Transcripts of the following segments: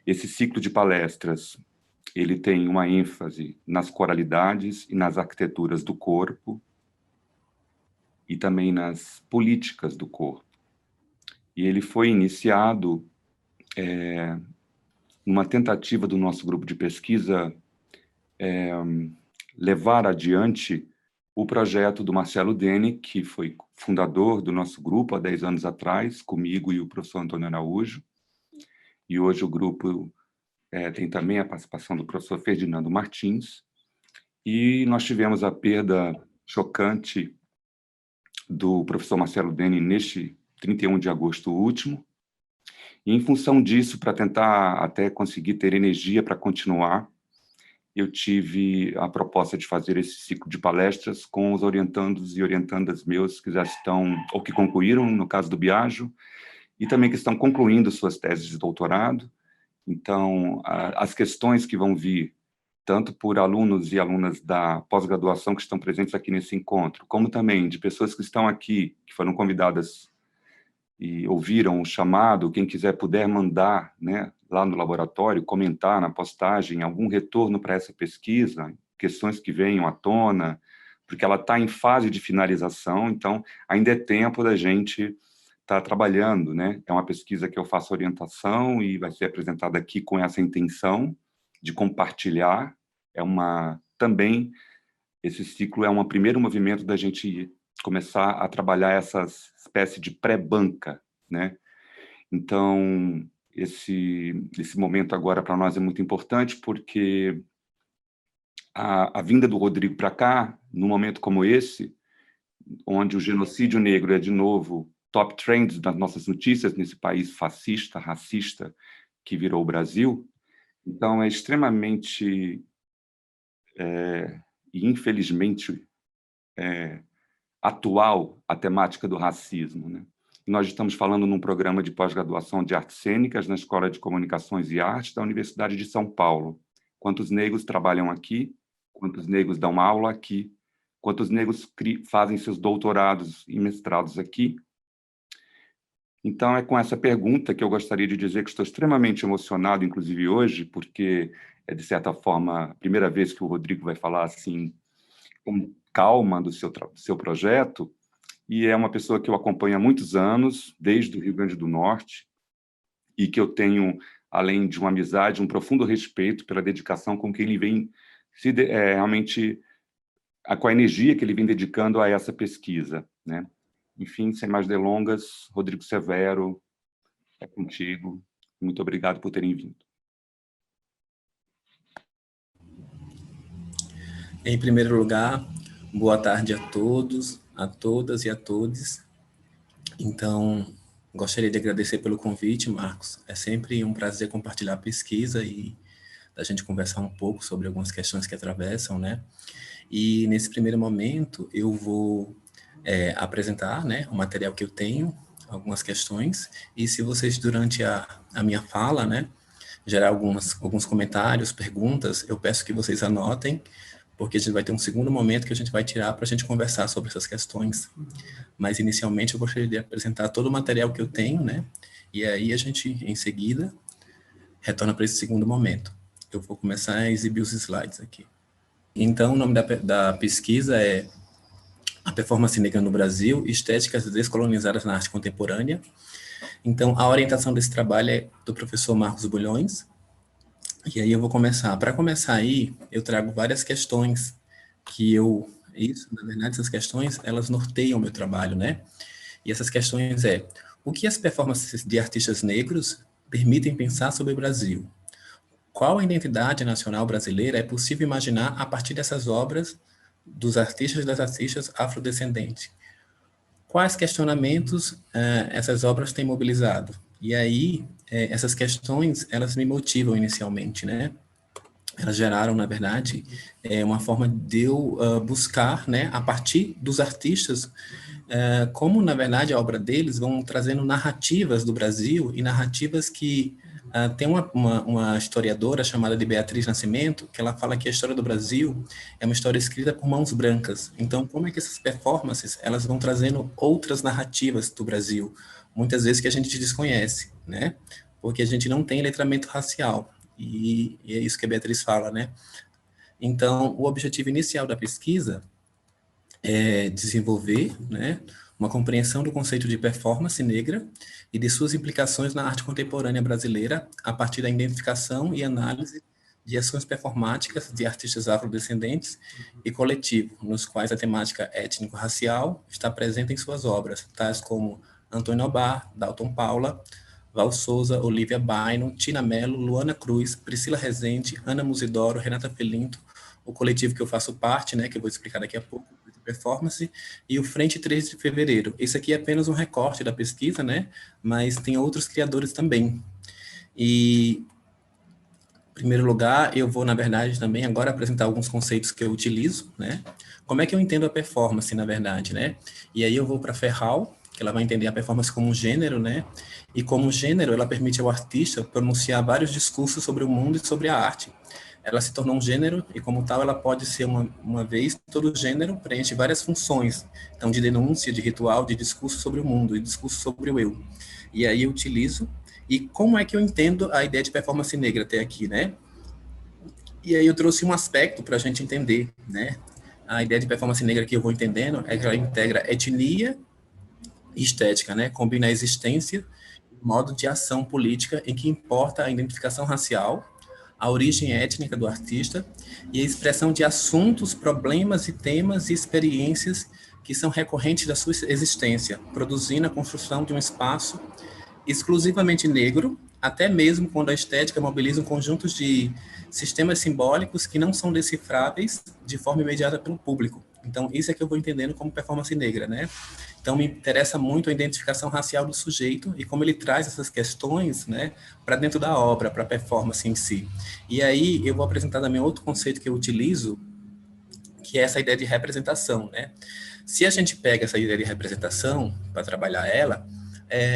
Esse ciclo de palestras, ele tem uma ênfase nas coralidades e nas arquiteturas do corpo e também nas políticas do corpo. E ele foi iniciado numa tentativa do nosso grupo de pesquisa levar adiante o projeto do Marcelo Dene, que foi fundador do nosso grupo há 10 anos atrás, comigo e o professor Antônio Araújo. E hoje o grupo tem também a participação do professor Ferdinando Martins. E nós tivemos a perda chocante do professor Marcelo Dene neste 31 de agosto último. E, em função disso, para tentar até conseguir ter energia para continuar, eu tive a proposta de fazer esse ciclo de palestras com os orientandos e orientandas meus que já estão, ou que concluíram, no caso do Biagio, e também que estão concluindo suas teses de doutorado. Então, as questões que vão vir, tanto por alunos e alunas da pós-graduação que estão presentes aqui nesse encontro, como também de pessoas que estão aqui, que foram convidadas e ouviram o chamado, quem quiser puder mandar, né, lá no laboratório, comentar na postagem algum retorno para essa pesquisa, questões que venham à tona, porque ela está em fase de finalização, então ainda é tempo da gente estar trabalhando, né? É uma pesquisa que eu faço orientação e vai ser apresentada aqui com essa intenção de compartilhar. Também, esse ciclo é um primeiro movimento da gente começar a trabalhar essa espécie de pré-banca, né? Então, esse momento agora para nós é muito importante, porque a vinda do Rodrigo para cá, num momento como esse, onde o genocídio negro é, de novo, top trend das nossas notícias nesse país fascista, racista, que virou o Brasil, então é extremamente, e infelizmente, atual a temática do racismo, né? E nós estamos falando num programa de pós-graduação de artes cênicas na Escola de Comunicações e Artes da Universidade de São Paulo. Quantos negros trabalham aqui? Quantos negros dão aula aqui? Quantos negros fazem seus doutorados e mestrados aqui? Então, é com essa pergunta que eu gostaria de dizer que estou extremamente emocionado, inclusive hoje, porque é, de certa forma, a primeira vez que o Rodrigo vai falar assim, com calma do seu projeto, e é uma pessoa que eu acompanho há muitos anos, desde o Rio Grande do Norte, e que eu tenho, além de uma amizade, um profundo respeito pela dedicação com que ele vem realmente, com a energia que ele vem dedicando a essa pesquisa, né? Enfim, sem mais delongas, Rodrigo Severo, é contigo. Muito obrigado por terem vindo. Em primeiro lugar, boa tarde a todos, a todas e a todos. Então, gostaria de agradecer pelo convite, Marcos. É sempre um prazer compartilhar a pesquisa e a gente conversar um pouco sobre algumas questões que atravessam, né? E nesse primeiro momento eu vou apresentar, né, o material que eu tenho, algumas questões, e se vocês durante a minha fala, né, gerar alguns comentários, perguntas, eu peço que vocês anotem, porque a gente vai ter um segundo momento que a gente vai tirar para a gente conversar sobre essas questões. Mas, inicialmente, eu gostaria de apresentar todo o material que eu tenho, né? E aí a gente, em seguida, retorna para esse segundo momento. Eu vou começar a exibir os slides aqui. Então, o nome da pesquisa é A Performance Negra no Brasil, Estéticas Descolonizadas na Arte Contemporânea. Então, a orientação desse trabalho é do professor Marcos Bulhões. E aí eu vou começar. Para começar aí, eu trago várias questões que na verdade, essas questões, elas norteiam o meu trabalho, né? E essas questões o que as performances de artistas negros permitem pensar sobre o Brasil? Qual a identidade nacional brasileira é possível imaginar a partir dessas obras dos artistas e das artistas afrodescendentes? Quais questionamentos essas obras têm mobilizado? E aí, essas questões, elas me motivam inicialmente, né? Elas geraram, na verdade, uma forma de eu buscar, né, a partir dos artistas, como, na verdade, a obra deles vão trazendo narrativas do Brasil e narrativas que tem uma historiadora chamada de Beatriz Nascimento, que ela fala que a história do Brasil é uma história escrita por mãos brancas. Então, como é que essas performances, elas vão trazendo outras narrativas do Brasil, muitas vezes que a gente desconhece, né? porque a gente não tem letramento racial, e é isso que a Beatriz fala, né? Então, o objetivo inicial da pesquisa é desenvolver, né, uma compreensão do conceito de performance negra e de suas implicações na arte contemporânea brasileira a partir da identificação e análise de ações performáticas de artistas afrodescendentes e coletivo, nos quais a temática étnico-racial está presente em suas obras, tais como Antônio Obar, Dalton Paula, Val Souza, Olivia Baino, Tina Mello, Luana Cruz, Priscila Rezende, Ana Musidoro, Renata Felinto, o coletivo que eu faço parte, né, que eu vou explicar daqui a pouco, Performance, e o Frente 3 de Fevereiro. Esse aqui é apenas um recorte da pesquisa, né, mas tem outros criadores também. E, em primeiro lugar, eu vou, na verdade, também agora apresentar alguns conceitos que eu utilizo, né, como é que eu entendo a performance, na verdade, né, e aí eu vou para Ferral, que ela vai entender a performance como um gênero, né, e como gênero, ela permite ao artista pronunciar vários discursos sobre o mundo e sobre a arte. Ela se tornou um gênero e, como tal, ela pode ser uma vez, todo gênero preenche várias funções, então, de denúncia, de ritual, de discurso sobre o mundo e discurso sobre o eu. E aí eu utilizo, e como é que eu entendo a ideia de performance negra até aqui, né? E aí eu trouxe um aspecto para a gente entender, né? A ideia de performance negra que eu vou entendendo é que ela integra etnia e estética, né? Combina a existência e modo de ação política em que importa a identificação racial, a origem étnica do artista e a expressão de assuntos, problemas e temas e experiências que são recorrentes da sua existência, produzindo a construção de um espaço exclusivamente negro, até mesmo quando a estética mobiliza um conjunto de sistemas simbólicos que não são decifráveis de forma imediata pelo público. Então, isso é que eu vou entendendo como performance negra, né? Então, me interessa muito a identificação racial do sujeito e como ele traz essas questões, né, para dentro da obra, para a performance em si. E aí, eu vou apresentar também outro conceito que eu utilizo, que é essa ideia de representação, né? Se a gente pega essa ideia de representação para trabalhar ela,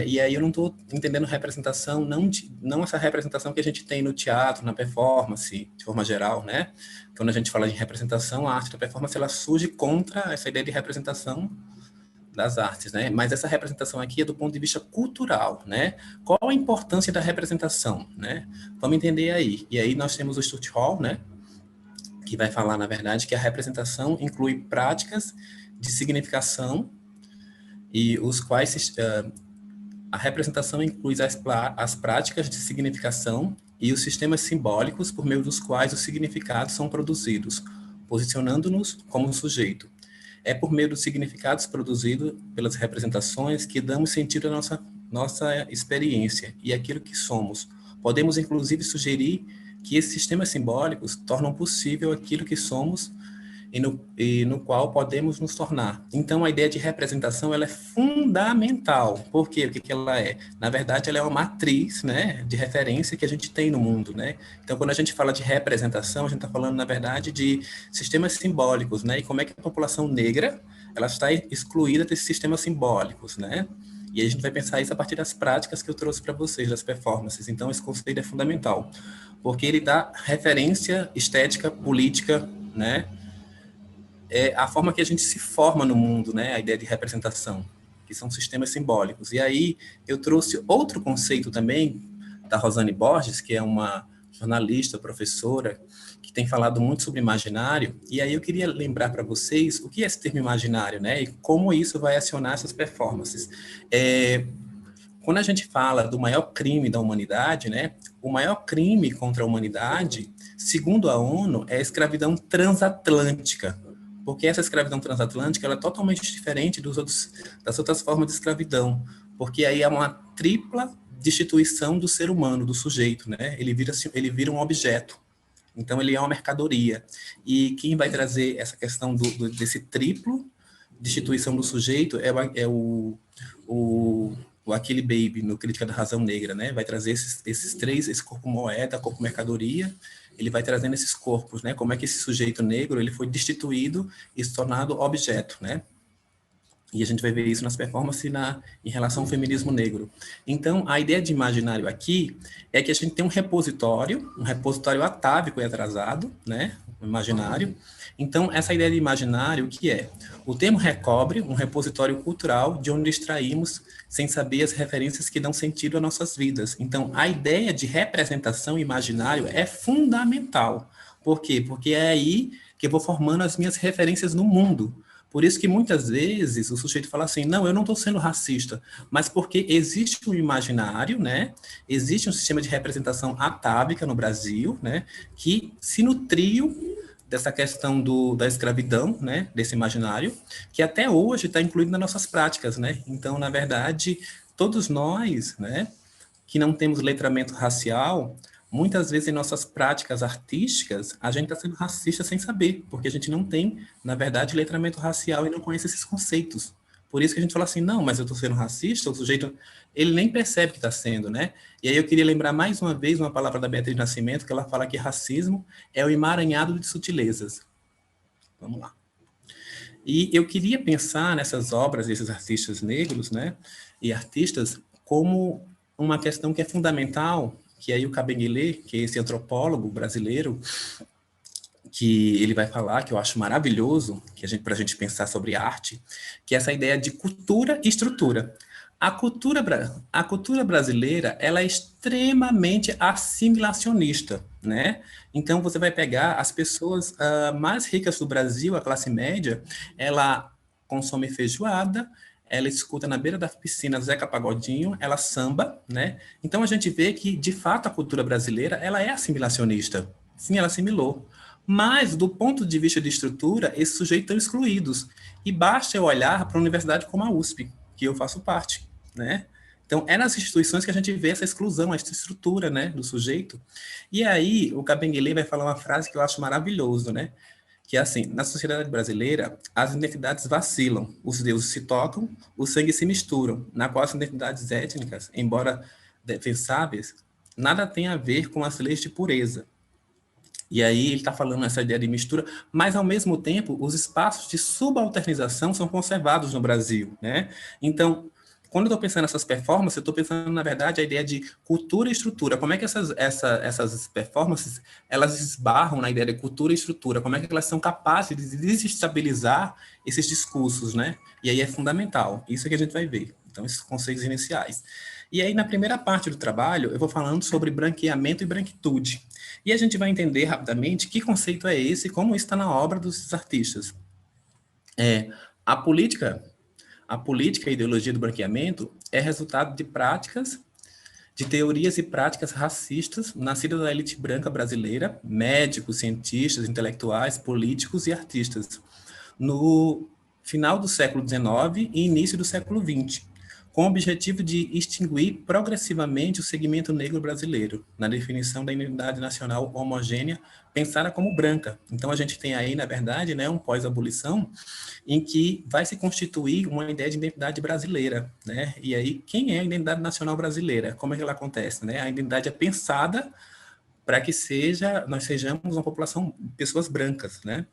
e aí eu não estou entendendo representação, não essa representação que a gente tem no teatro, na performance, de forma geral, né? Quando a gente fala de representação, a arte da performance, ela surge contra essa ideia de representação das artes, né? Mas essa representação aqui é do ponto de vista cultural, né? Qual a importância da representação, né? Vamos entender aí. E aí nós temos o Stuart Hall, né? Que vai falar, na verdade, que a representação inclui práticas de significação e os quais a representação inclui as práticas de significação e os sistemas simbólicos por meio dos quais os significados são produzidos, posicionando-nos como sujeito. É por meio dos significados produzidos pelas representações que damos sentido à nossa experiência e àquilo que somos. Podemos, inclusive, sugerir que esses sistemas simbólicos tornam possível aquilo que somos e no qual podemos nos tornar. Então, a ideia de representação ela é fundamental. Por quê? O que ela é? Na verdade, ela é uma matriz, né, de referência que a gente tem no mundo, né? Então, quando a gente fala de representação, a gente está falando, na verdade, de sistemas simbólicos, né? E como é que a população negra ela está excluída desses sistemas simbólicos, né? E a gente vai pensar isso a partir das práticas que eu trouxe para vocês, das performances. Então, esse conceito é fundamental, porque ele dá referência estética, política, né? É a forma que a gente se forma no mundo, né? A ideia de representação, que são sistemas simbólicos. E aí eu trouxe outro conceito também da Rosane Borges, que é uma jornalista, professora, que tem falado muito sobre imaginário. E aí eu queria lembrar para vocês o que é esse termo imaginário, né? E como isso vai acionar essas performances. Quando a gente fala do maior crime da humanidade, né? O maior crime contra a humanidade, segundo a ONU, é a escravidão transatlântica. Porque essa escravidão transatlântica ela é totalmente diferente das outras formas de escravidão, porque aí é uma tripla destituição do ser humano, do sujeito, né? Ele vira um objeto, então ele é uma mercadoria. E quem vai trazer essa questão desse triplo destituição do sujeito é o Achille Baby, no Crítica da Razão Negra, né? Vai trazer esses três, esse corpo moeda, corpo mercadoria, ele vai trazendo esses corpos, né? Como é que esse sujeito negro ele foi destituído e se tornado objeto, né? E a gente vai ver isso nas performances em relação ao feminismo negro. Então, a ideia de imaginário aqui é que a gente tem um repositório atávico e atrasado, né? O imaginário. Então, essa ideia de imaginário, o que é? O termo recobre um repositório cultural de onde extraímos, sem saber, as referências que dão sentido às nossas vidas. Então, a ideia de representação imaginário é fundamental. Por quê? Porque é aí que eu vou formando as minhas referências no mundo. Por isso que muitas vezes o sujeito fala assim, não, eu não estou sendo racista, mas porque existe um imaginário, né? Existe um sistema de representação atávica no Brasil, né? Que se nutriu dessa questão da escravidão, né? Desse imaginário, que até hoje está incluído nas nossas práticas, né? Então, na verdade, todos nós, né? Que não temos letramento racial, muitas vezes em nossas práticas artísticas, a gente está sendo racista sem saber, porque a gente não tem, na verdade, letramento racial e não conhece esses conceitos. Por isso que a gente fala assim, não, mas eu estou sendo racista, o sujeito, ele nem percebe que está sendo, né? E aí eu queria lembrar mais uma vez uma palavra da Beatriz Nascimento, que ela fala que racismo é o emaranhado de sutilezas. Vamos lá. E eu queria pensar nessas obras desses artistas negros, né, e artistas, como uma questão que é fundamental, que aí o Kabengele, que é esse antropólogo brasileiro, que ele vai falar, que eu acho maravilhoso, para a gente pensar sobre arte, que é essa ideia de cultura e estrutura. A cultura brasileira, ela é extremamente assimilacionista, né? Então, você vai pegar as pessoas mais ricas do Brasil, a classe média, ela consome feijoada, ela escuta na beira da piscina Zeca Pagodinho, ela samba, né? Então, a gente vê que, de fato, a cultura brasileira, ela é assimilacionista. Sim, ela assimilou. Mas, do ponto de vista de estrutura, esses sujeitos estão excluídos. E basta eu olhar para uma universidade como a USP, que eu faço parte, né? Então, é nas instituições que a gente vê essa exclusão, essa estrutura, né, do sujeito. E aí, o Kabengele vai falar uma frase que eu acho maravilhoso, né? Que é assim, na sociedade brasileira, as identidades vacilam, os deuses se tocam, os sangues se misturam, na qual as identidades étnicas, embora defensáveis, nada tem a ver com as leis de pureza. E aí ele está falando essa ideia de mistura, mas ao mesmo tempo os espaços de subalternização são conservados no Brasil, né? Então, quando eu estou pensando nessas performances, eu estou pensando, na verdade, a ideia de cultura e estrutura. Como é que essas performances, elas esbarram na ideia de cultura e estrutura? Como é que elas são capazes de desestabilizar esses discursos, né? E aí é fundamental. Isso é que a gente vai ver. Então, esses conceitos iniciais. E aí, na primeira parte do trabalho, eu vou falando sobre branqueamento e branquitude. E a gente vai entender rapidamente que conceito é esse e como isso está na obra dos artistas. A política e a ideologia do branqueamento é resultado de práticas, de teorias e práticas racistas nascidas da elite branca brasileira, médicos, cientistas, intelectuais, políticos e artistas, no final do século XIX e início do século XX, com o objetivo de extinguir progressivamente o segmento negro brasileiro, na definição da identidade nacional homogênea, pensada como branca. Então, a gente tem aí, na verdade, né, um pós-abolição, em que vai se constituir uma ideia de identidade brasileira, né? E aí, quem é a identidade nacional brasileira? Como é que ela acontece, né? A identidade é pensada para que nós sejamos uma população, pessoas brancas, né?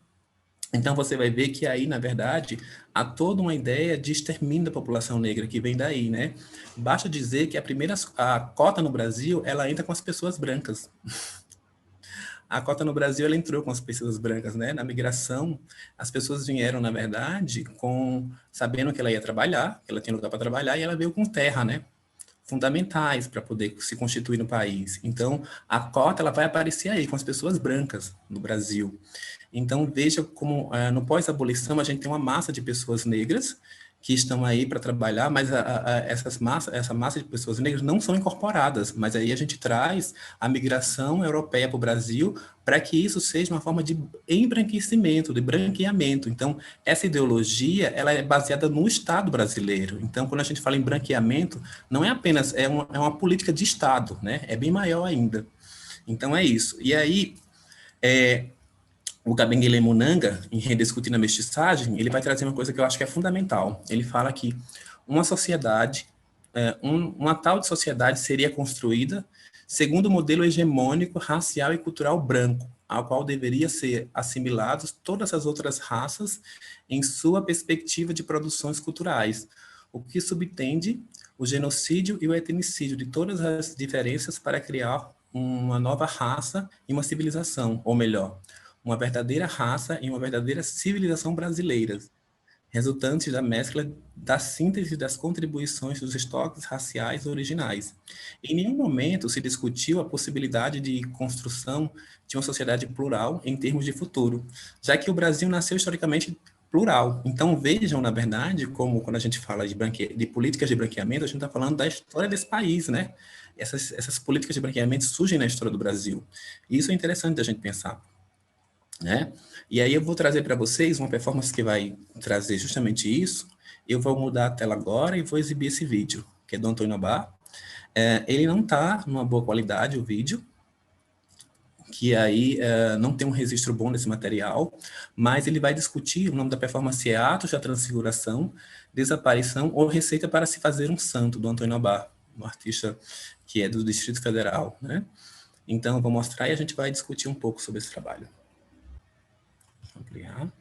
Então, você vai ver que aí, na verdade, há toda uma ideia de extermínio da população negra que vem daí, né? Basta dizer que a cota no Brasil, ela entra com as pessoas brancas. A cota no Brasil, ela entrou com as pessoas brancas, né? Na migração, as pessoas vieram, na verdade, sabendo que ela ia trabalhar, que ela tinha lugar para trabalhar, e ela veio com terra, né? Fundamentais para poder se constituir no país. Então, a cota ela vai aparecer aí com as pessoas brancas no Brasil. Então, veja como no pós-abolição a gente tem uma massa de pessoas negras que estão aí para trabalhar, mas essa massa de pessoas negras não são incorporadas, mas aí a gente traz a migração europeia para o Brasil para que isso seja uma forma de embranquecimento, de branqueamento. Então, essa ideologia ela é baseada no Estado brasileiro. Então, quando a gente fala em branqueamento, não é apenas, é uma política de Estado, né? É bem maior ainda. Então, é isso. E aí, o Kabengele Munanga, em Rediscutindo a Mestiçagem, ele vai trazer uma coisa que eu acho que é fundamental. Ele fala que uma sociedade, uma tal de sociedade seria construída segundo o modelo hegemônico, racial e cultural branco, ao qual deveria ser assimilados todas as outras raças em sua perspectiva de produções culturais, o que subtende o genocídio e o etnicídio de todas as diferenças para criar uma nova raça e uma civilização, ou melhor, uma verdadeira raça e uma verdadeira civilização brasileiras, resultantes da mescla da síntese das contribuições dos estoques raciais originais. Em nenhum momento se discutiu a possibilidade de construção de uma sociedade plural em termos de futuro, já que o Brasil nasceu historicamente plural. Então vejam, na verdade, como quando a gente fala de políticas de branqueamento, a gente está falando da história desse país, né? Essas políticas de branqueamento surgem na história do Brasil. E isso é interessante da gente pensar, né? E aí eu vou trazer para vocês uma performance que vai trazer justamente isso. Eu vou mudar a tela agora e vou exibir esse vídeo, que é do Antônio Abar. Ele não está numa boa qualidade, o vídeo, que aí não tem um registro bom desse material, mas ele vai discutir, o nome da performance é Atos da Transfiguração, Desaparição ou Receita para se Fazer um Santo, do Antônio Abar, um artista que é do Distrito Federal, né? Então, eu vou mostrar e a gente vai discutir um pouco sobre esse trabalho. Ampliar.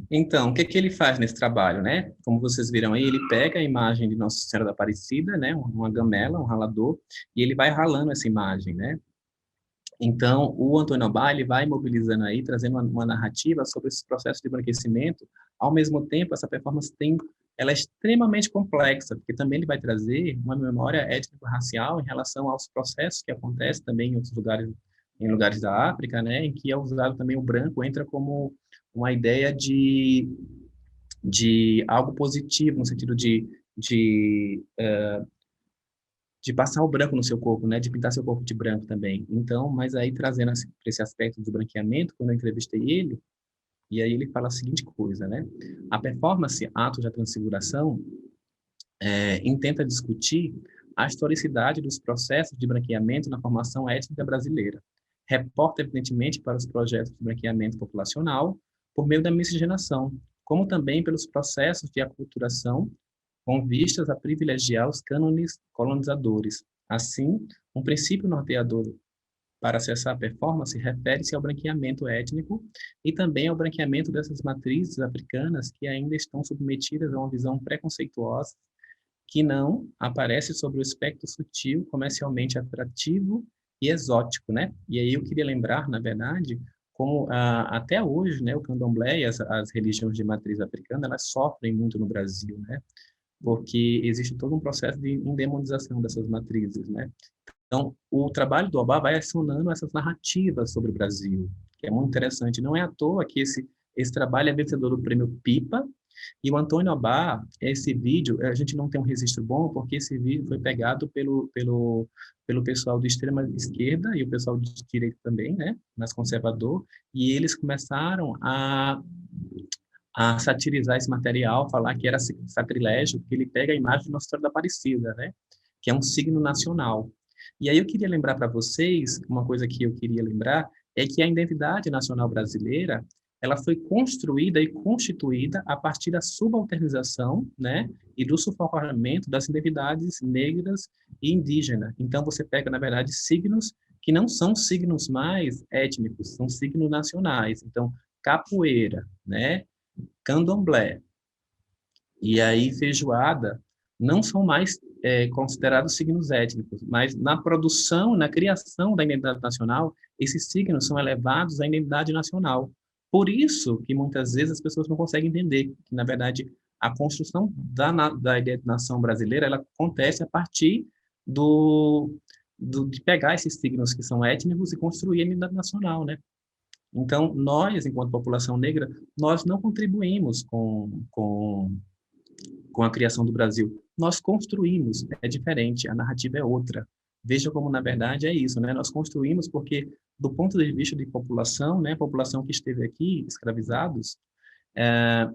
Então, o que que ele faz nesse trabalho, né? Como vocês viram aí, ele pega a imagem de Nossa Senhora da Aparecida, né? Uma gamela, um ralador, e ele vai ralando essa imagem, né? Então, o Antônio Abar, ele vai mobilizando aí, trazendo uma narrativa sobre esse processo de embranquecimento. Ao mesmo tempo, essa performance ela é extremamente complexa, porque também ele vai trazer uma memória étnico-racial em relação aos processos que acontecem também em outros lugares, em lugares da África, né, em que é usado também o branco, entra como uma ideia de algo positivo, no sentido de passar o branco no seu corpo, né, de pintar seu corpo de branco também. Então, mas aí trazendo esse aspecto do branqueamento, quando eu entrevistei ele, e aí ele fala a seguinte coisa, né? A performance Atos da Transfiguração intenta discutir a historicidade dos processos de branqueamento na formação étnica brasileira. Reporta, evidentemente, para os projetos de branqueamento populacional por meio da miscigenação, como também pelos processos de aculturação com vistas a privilegiar os cânones colonizadores. Assim, um princípio norteador para acessar a performance refere-se ao branqueamento étnico e também ao branqueamento dessas matrizes africanas que ainda estão submetidas a uma visão preconceituosa que não aparece sobre o espectro sutil, comercialmente atrativo e exótico, né? E aí eu queria lembrar, na verdade, como até hoje, né, o candomblé e as religiões de matriz africana, elas sofrem muito no Brasil, né? Porque existe todo um processo de endemonização dessas matrizes, né? Então, o trabalho do Abar vai acionando essas narrativas sobre o Brasil, que é muito interessante. Não é à toa que esse trabalho é vencedor do prêmio PIPA, E o Antônio Abá, esse vídeo, a gente não tem um registro bom, porque esse vídeo foi pegado pelo pessoal de extrema esquerda e o pessoal de direita também, né, mais conservador, e eles começaram a satirizar esse material, falar que era sacrilégio, porque ele pega a imagem de Nossa Senhora da Aparecida, né, que é um signo nacional. E aí eu queria lembrar para vocês, uma coisa que eu queria lembrar, é que a identidade nacional brasileira, ela foi construída e constituída a partir da subalternização, né, e do sufocamento das identidades negras e indígenas. Então você pega, na verdade, signos que não são signos mais étnicos, são signos nacionais. Então, capoeira, né, candomblé, e aí feijoada, não são mais considerados signos étnicos, mas na produção, na criação da identidade nacional, esses signos são elevados à identidade nacional. Por isso que muitas vezes as pessoas não conseguem entender que, na verdade, a construção da ideia de nação brasileira, ela acontece a partir de pegar esses signos que são étnicos e construir a identidade nacional, né? Então, nós, enquanto população negra, nós não contribuímos com a criação do Brasil. Nós construímos, é diferente, a narrativa é outra. Veja como, na verdade, é isso, né? Nós construímos porque, do ponto de vista de população, né, a população que esteve aqui, escravizados, é,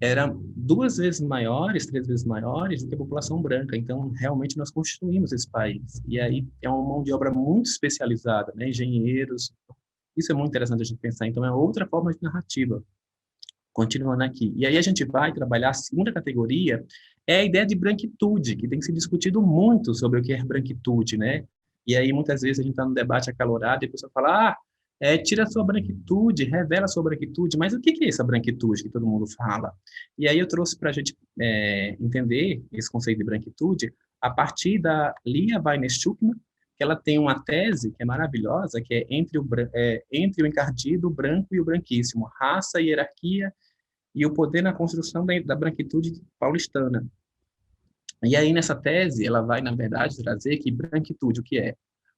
eram 2 vezes maiores, 3 vezes maiores do que a população branca. Então, realmente, nós construímos esse país. E aí é uma mão de obra muito especializada, né? Engenheiros. Isso é muito interessante a gente pensar. Então, é outra forma de narrativa. Continuando aqui. E aí a gente vai trabalhar a segunda categoria, é a ideia de branquitude, que tem se discutido muito sobre o que é branquitude, né? E aí muitas vezes a gente está no debate acalorado e a pessoa fala, tira a sua branquitude, revela a sua branquitude, mas o que é essa branquitude que todo mundo fala? E aí eu trouxe para a gente entender esse conceito de branquitude a partir da Lia Weiner-Schuckmann, que ela tem uma tese que é maravilhosa, que é entre o encardido, o branco e o branquíssimo, raça, hierarquia e o poder na construção da branquitude paulistana. E aí, nessa tese, ela vai, na verdade, trazer que branquitude, o que é?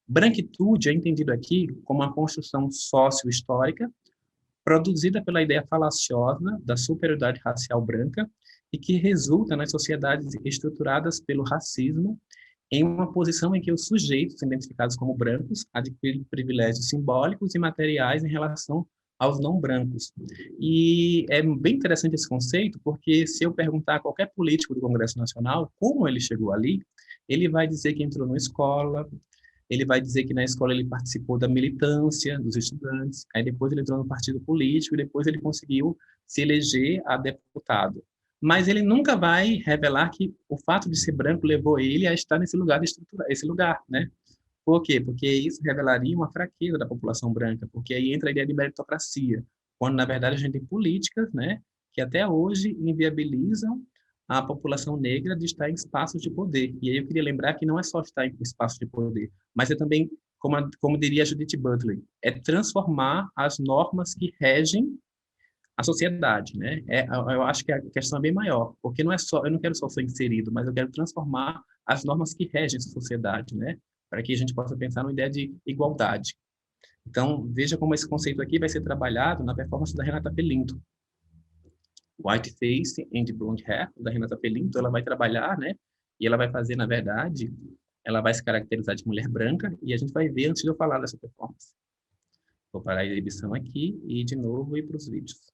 Branquitude é entendido aqui como uma construção sócio-histórica produzida pela ideia falaciosa da superioridade racial branca e que resulta nas sociedades estruturadas pelo racismo em uma posição em que os sujeitos identificados como brancos adquirem privilégios simbólicos e materiais em relação aos não brancos. E é bem interessante esse conceito, porque se eu perguntar a qualquer político do Congresso Nacional como ele chegou ali, ele vai dizer que entrou numa escola, ele vai dizer que na escola ele participou da militância dos estudantes, aí depois ele entrou no partido político e depois ele conseguiu se eleger a deputado. Mas ele nunca vai revelar que o fato de ser branco levou ele a estar nesse lugar de estrutura, esse lugar, né? Por quê? Porque isso revelaria uma fraqueza da população branca, porque aí entra a ideia de meritocracia, quando na verdade a gente tem políticas, né, que até hoje inviabilizam a população negra de estar em espaços de poder. E aí eu queria lembrar que não é só estar em espaços de poder, mas é também, como diria Judith Butler, é transformar as normas que regem a sociedade, né? Eu acho que a questão é bem maior, porque não é só, eu não quero só ser inserido, mas eu quero transformar as normas que regem essa sociedade, né? Para que a gente possa pensar numa ideia de igualdade. Então, veja como esse conceito aqui vai ser trabalhado na performance da Renata Pelinto. White Face and Blonde Hair, da Renata Pelinto, ela vai trabalhar, né? E ela vai fazer, na verdade, ela vai se caracterizar de mulher branca, e a gente vai ver antes de eu falar dessa performance. Vou parar a exibição aqui e, de novo, ir para os vídeos.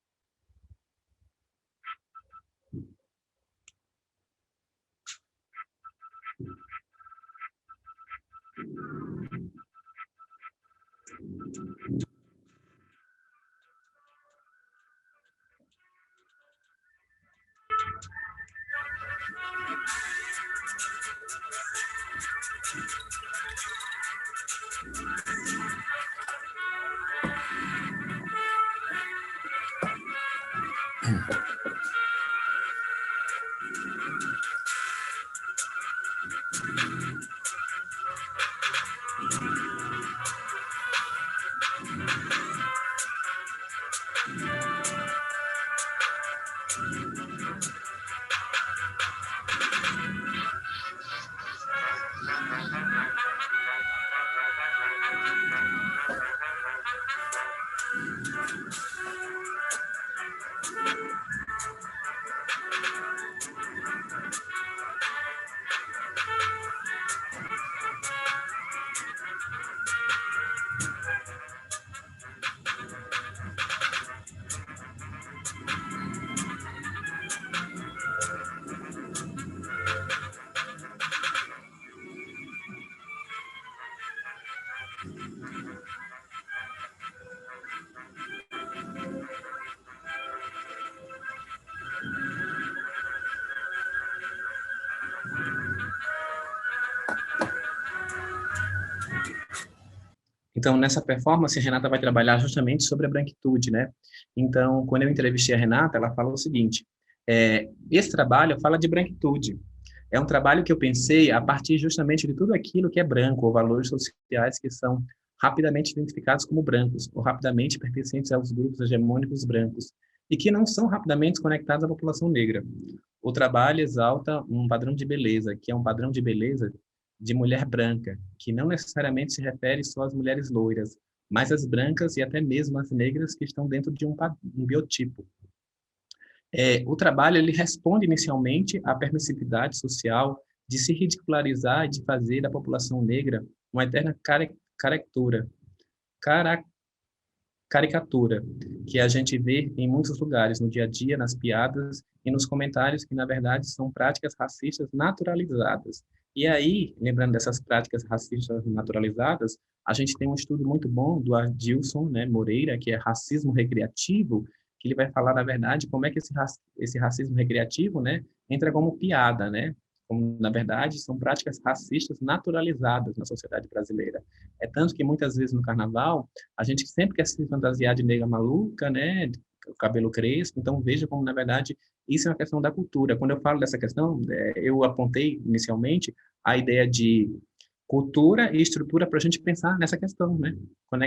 Então, nessa performance, a Renata vai trabalhar justamente sobre a branquitude, né? Então, quando eu entrevistei a Renata, ela falou o seguinte, esse trabalho fala de branquitude. É um trabalho que eu pensei a partir justamente de tudo aquilo que é branco, ou valores sociais que são rapidamente identificados como brancos, ou rapidamente pertencentes aos grupos hegemônicos brancos, e que não são rapidamente conectados à população negra. O trabalho exalta um padrão de beleza, que é um padrão de beleza de mulher branca, que não necessariamente se refere só às mulheres loiras, mas às brancas e até mesmo às negras que estão dentro de um biotipo. O trabalho ele responde inicialmente à permissividade social de se ridicularizar e de fazer da população negra uma eterna caricatura, caricatura que a gente vê em muitos lugares, no dia a dia, nas piadas e nos comentários, que na verdade são práticas racistas naturalizadas. E aí, lembrando dessas práticas racistas naturalizadas, a gente tem um estudo muito bom do Adilson, né, Moreira, que é racismo recreativo, que ele vai falar, na verdade, como é que esse racismo recreativo, né, entra como piada, né, como, na verdade, são práticas racistas naturalizadas na sociedade brasileira. É tanto que, muitas vezes, no carnaval, a gente sempre quer se fantasiar de nega maluca, né, o cabelo crespo, então veja como, na verdade, isso é uma questão da cultura. Quando eu falo dessa questão, eu apontei inicialmente a ideia de cultura e estrutura para a gente pensar nessa questão, né?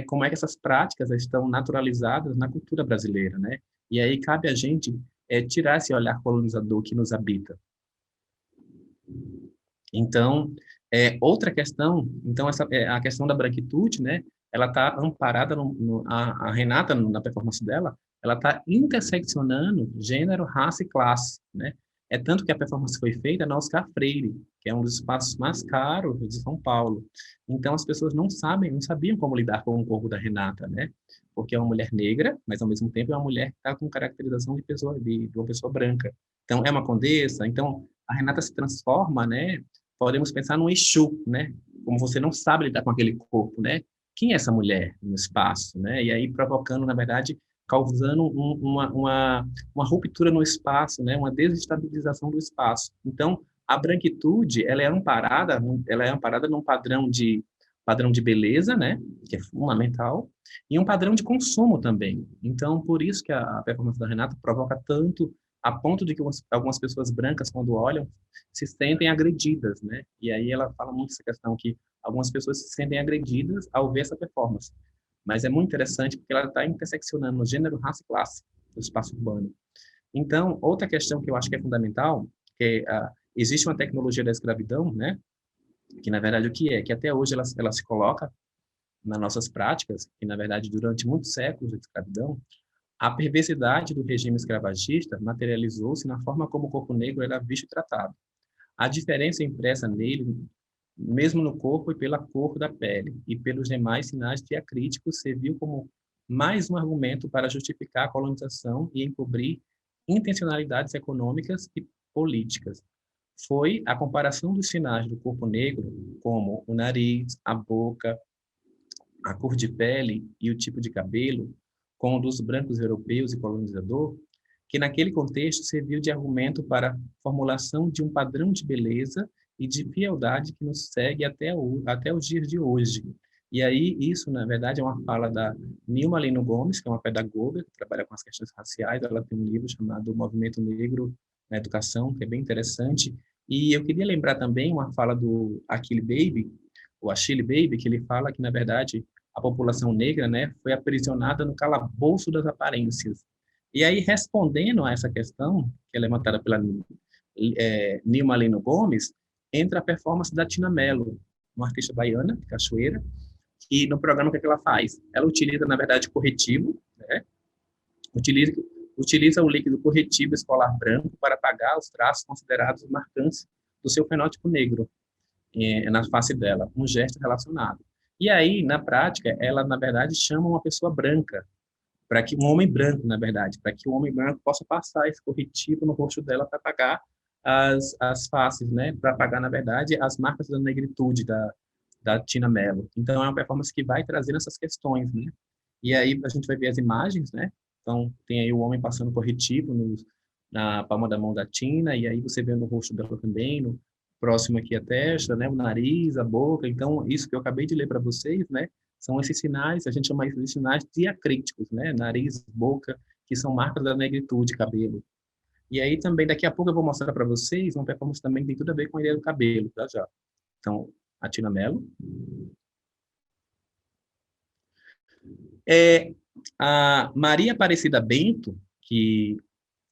Como é que essas práticas estão naturalizadas na cultura brasileira, né? E aí cabe a gente tirar esse olhar colonizador que nos habita. Então, outra questão, então essa a questão da branquitude, né? Ela está amparada a Renata na performance dela, ela está interseccionando gênero, raça e classe, né? É tanto que a performance foi feita na Oscar Freire, que é um dos espaços mais caros de São Paulo. Então as pessoas não sabiam como lidar com o corpo da Renata, né? Porque é uma mulher negra, mas ao mesmo tempo é uma mulher que está com caracterização de uma pessoa branca. Então é uma condessa. Então a Renata se transforma, né? Podemos pensar num Exu, né? Como você não sabe lidar com aquele corpo, né? Quem é essa mulher no espaço, né? E aí provocando, na verdade, causando uma ruptura no espaço, né? Uma desestabilização do espaço. Então, a branquitude, ela é amparada num padrão de beleza, né? Que é fundamental, e um padrão de consumo também. Então, por isso que a performance da Renata provoca tanto a ponto de que algumas pessoas brancas, quando olham, se sentem agredidas, né? E aí ela fala muito essa questão que algumas pessoas se sentem agredidas ao ver essa performance. Mas é muito interessante porque ela está interseccionando gênero, raça e classe no espaço urbano. Então, outra questão que eu acho que é fundamental, que existe uma tecnologia da escravidão, né? Que na verdade o que é? Que até hoje ela se coloca nas nossas práticas, que na verdade durante muitos séculos de escravidão, a perversidade do regime escravagista materializou-se na forma como o corpo negro era visto e tratado. A diferença impressa nele, mesmo no corpo e pela cor da pele, e pelos demais sinais diacríticos, serviu como mais um argumento para justificar a colonização e encobrir intencionalidades econômicas e políticas. Foi a comparação dos sinais do corpo negro, como o nariz, a boca, a cor de pele e o tipo de cabelo, com o dos brancos europeus e colonizador, que naquele contexto serviu de argumento para a formulação de um padrão de beleza e de frialdade que nos segue até os dias de hoje. E aí, isso, na verdade, é uma fala da Nilma Lino Gomes, que é uma pedagoga que trabalha com as questões raciais. Ela tem um livro chamado Movimento Negro na Educação, que é bem interessante. E eu queria lembrar também uma fala do Achille Baby, o Achille Baby, que ele fala que, na verdade, a população negra, né, foi aprisionada no calabouço das aparências. E aí, respondendo a essa questão, que é levantada pela Nilma Lino Gomes, entra a performance da Tina Mello, uma artista baiana, de Cachoeira, e no programa o que ela faz? Ela utiliza, na verdade, corretivo, né? Utiliza o líquido corretivo escolar branco para apagar os traços considerados marcantes do seu fenótipo negro na face dela, um gesto relacionado. E aí, na prática, ela, na verdade, chama uma pessoa branca, para que um homem branco, na verdade, para que o homem branco possa passar esse corretivo no rosto dela para apagar as faces, né? Para apagar, na verdade, as marcas da negritude da Tina Mello. Então, é uma performance que vai trazendo essas questões, né? E aí a gente vai ver as imagens, né? Então, tem aí o homem passando corretivo na palma da mão da Tina, e aí você vê no rosto dela também, no próximo aqui a testa, né? O nariz, a boca. Então, isso que eu acabei de ler para vocês, né? São esses sinais, a gente chama isso de sinais diacríticos, né? Nariz, boca, que são marcas da negritude, cabelo. E aí também, daqui a pouco eu vou mostrar para vocês uma performance também que tem tudo a ver com a ideia do cabelo, já já. Então, a Tina Mello. A Maria Aparecida Bento, que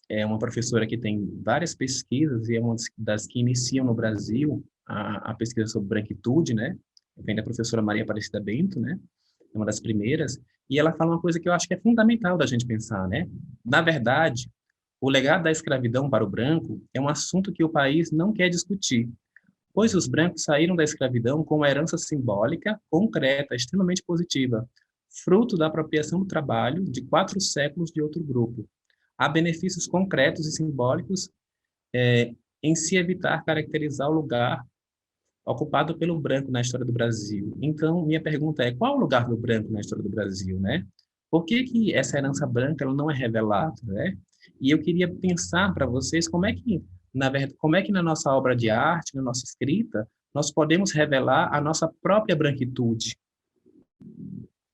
é uma professora que tem várias pesquisas e é uma das que iniciam no Brasil a pesquisa sobre branquitude, né? Vem da professora Maria Aparecida Bento, né? É uma das primeiras. E ela fala uma coisa que eu acho que é fundamental da gente pensar, né? Na verdade, o legado da escravidão para o branco é um assunto que o país não quer discutir, pois os brancos saíram da escravidão com uma herança simbólica, concreta, extremamente positiva, fruto da apropriação do trabalho de 4 séculos de outro grupo. Há benefícios concretos e simbólicos em se evitar caracterizar o lugar ocupado pelo branco na história do Brasil. Então, minha pergunta é, qual é o lugar do branco na história do Brasil, né? Por que que essa herança branca ela não é revelada, né? E eu queria pensar para vocês como é que, na verdade, como é que na nossa obra de arte, na nossa escrita, nós podemos revelar a nossa própria branquitude.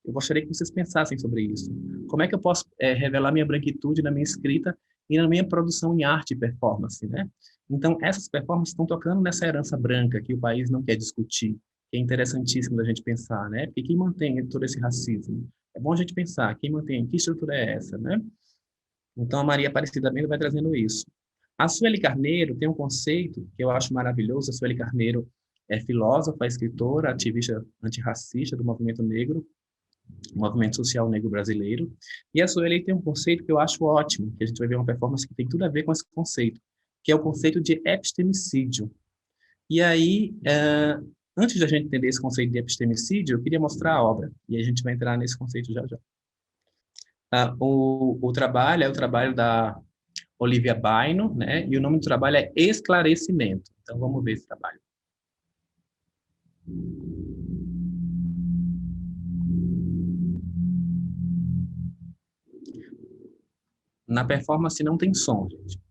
Eu gostaria que vocês pensassem sobre isso. Como é que eu posso revelar minha branquitude na minha escrita e na minha produção em arte e performance, né? Então, essas performances estão tocando nessa herança branca que o país não quer discutir, que é interessantíssimo da gente pensar, né? Porque quem mantém todo esse racismo? É bom a gente pensar, quem mantém, que estrutura é essa, né? Então, a Maria Aparecida Bento vai trazendo isso. A Sueli Carneiro tem um conceito que eu acho maravilhoso. A Sueli Carneiro é filósofa, escritora, ativista antirracista do movimento negro, movimento social negro brasileiro. E a Sueli tem um conceito que eu acho ótimo, que a gente vai ver uma performance que tem tudo a ver com esse conceito, que é o conceito de epistemicídio. E aí, antes da gente entender esse conceito de epistemicídio, eu queria mostrar a obra, e a gente vai entrar nesse conceito já já. O trabalho é o trabalho da Olivia Baino, né? E o nome do trabalho é Esclarecimento. Então, vamos ver esse trabalho. Na performance não tem som, gente.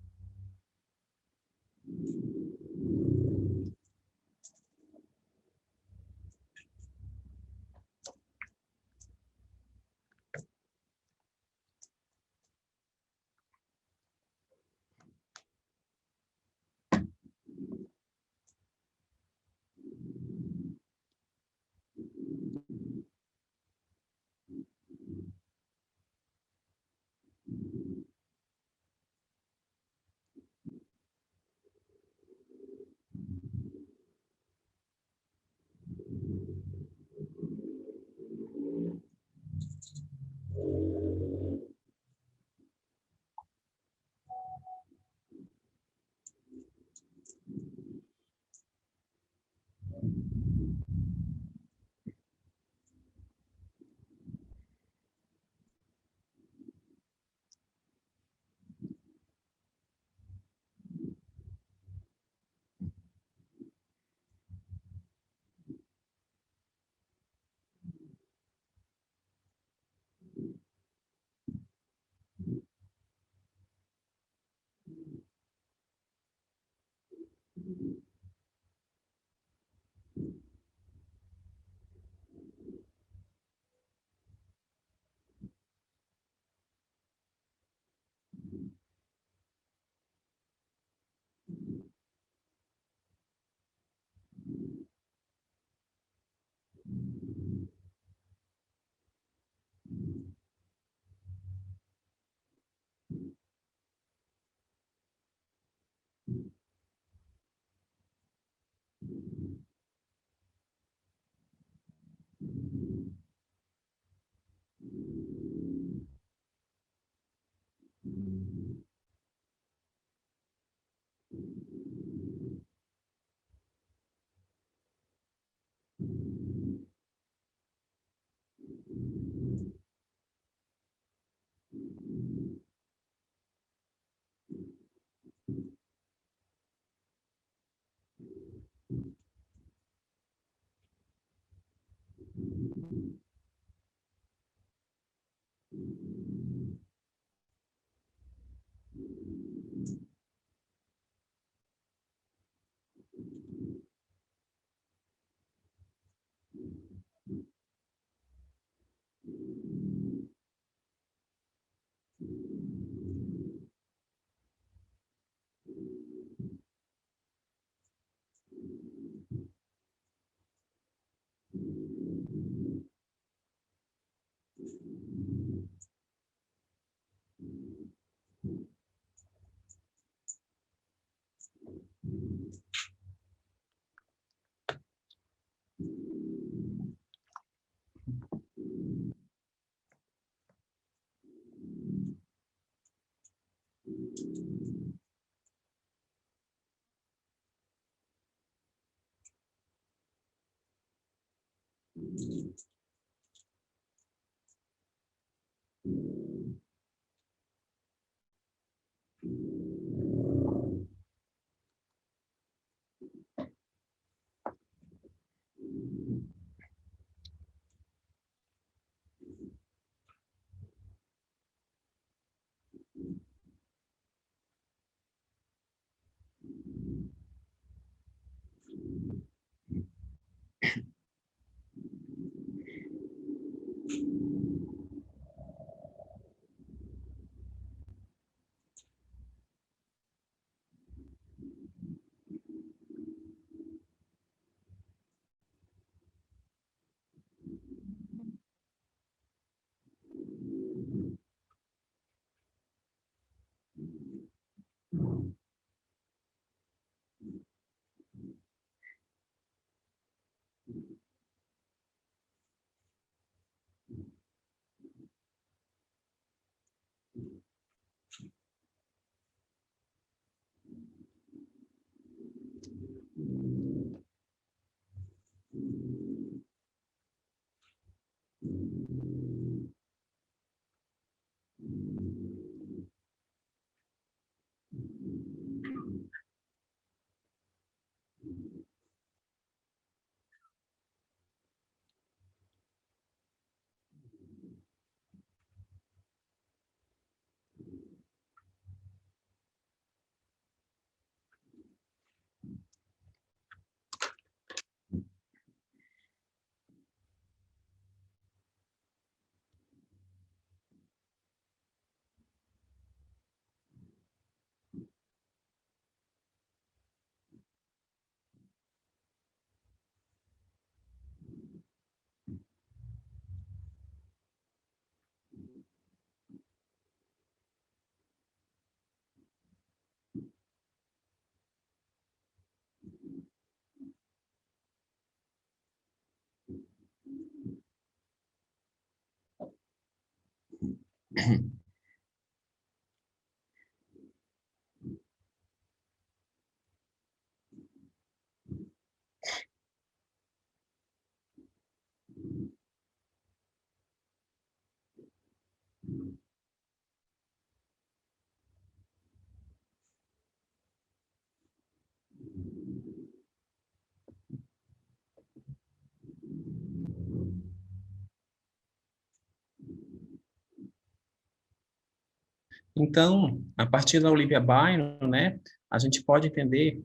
Então, a partir da Olivia Byron, né, a gente pode entender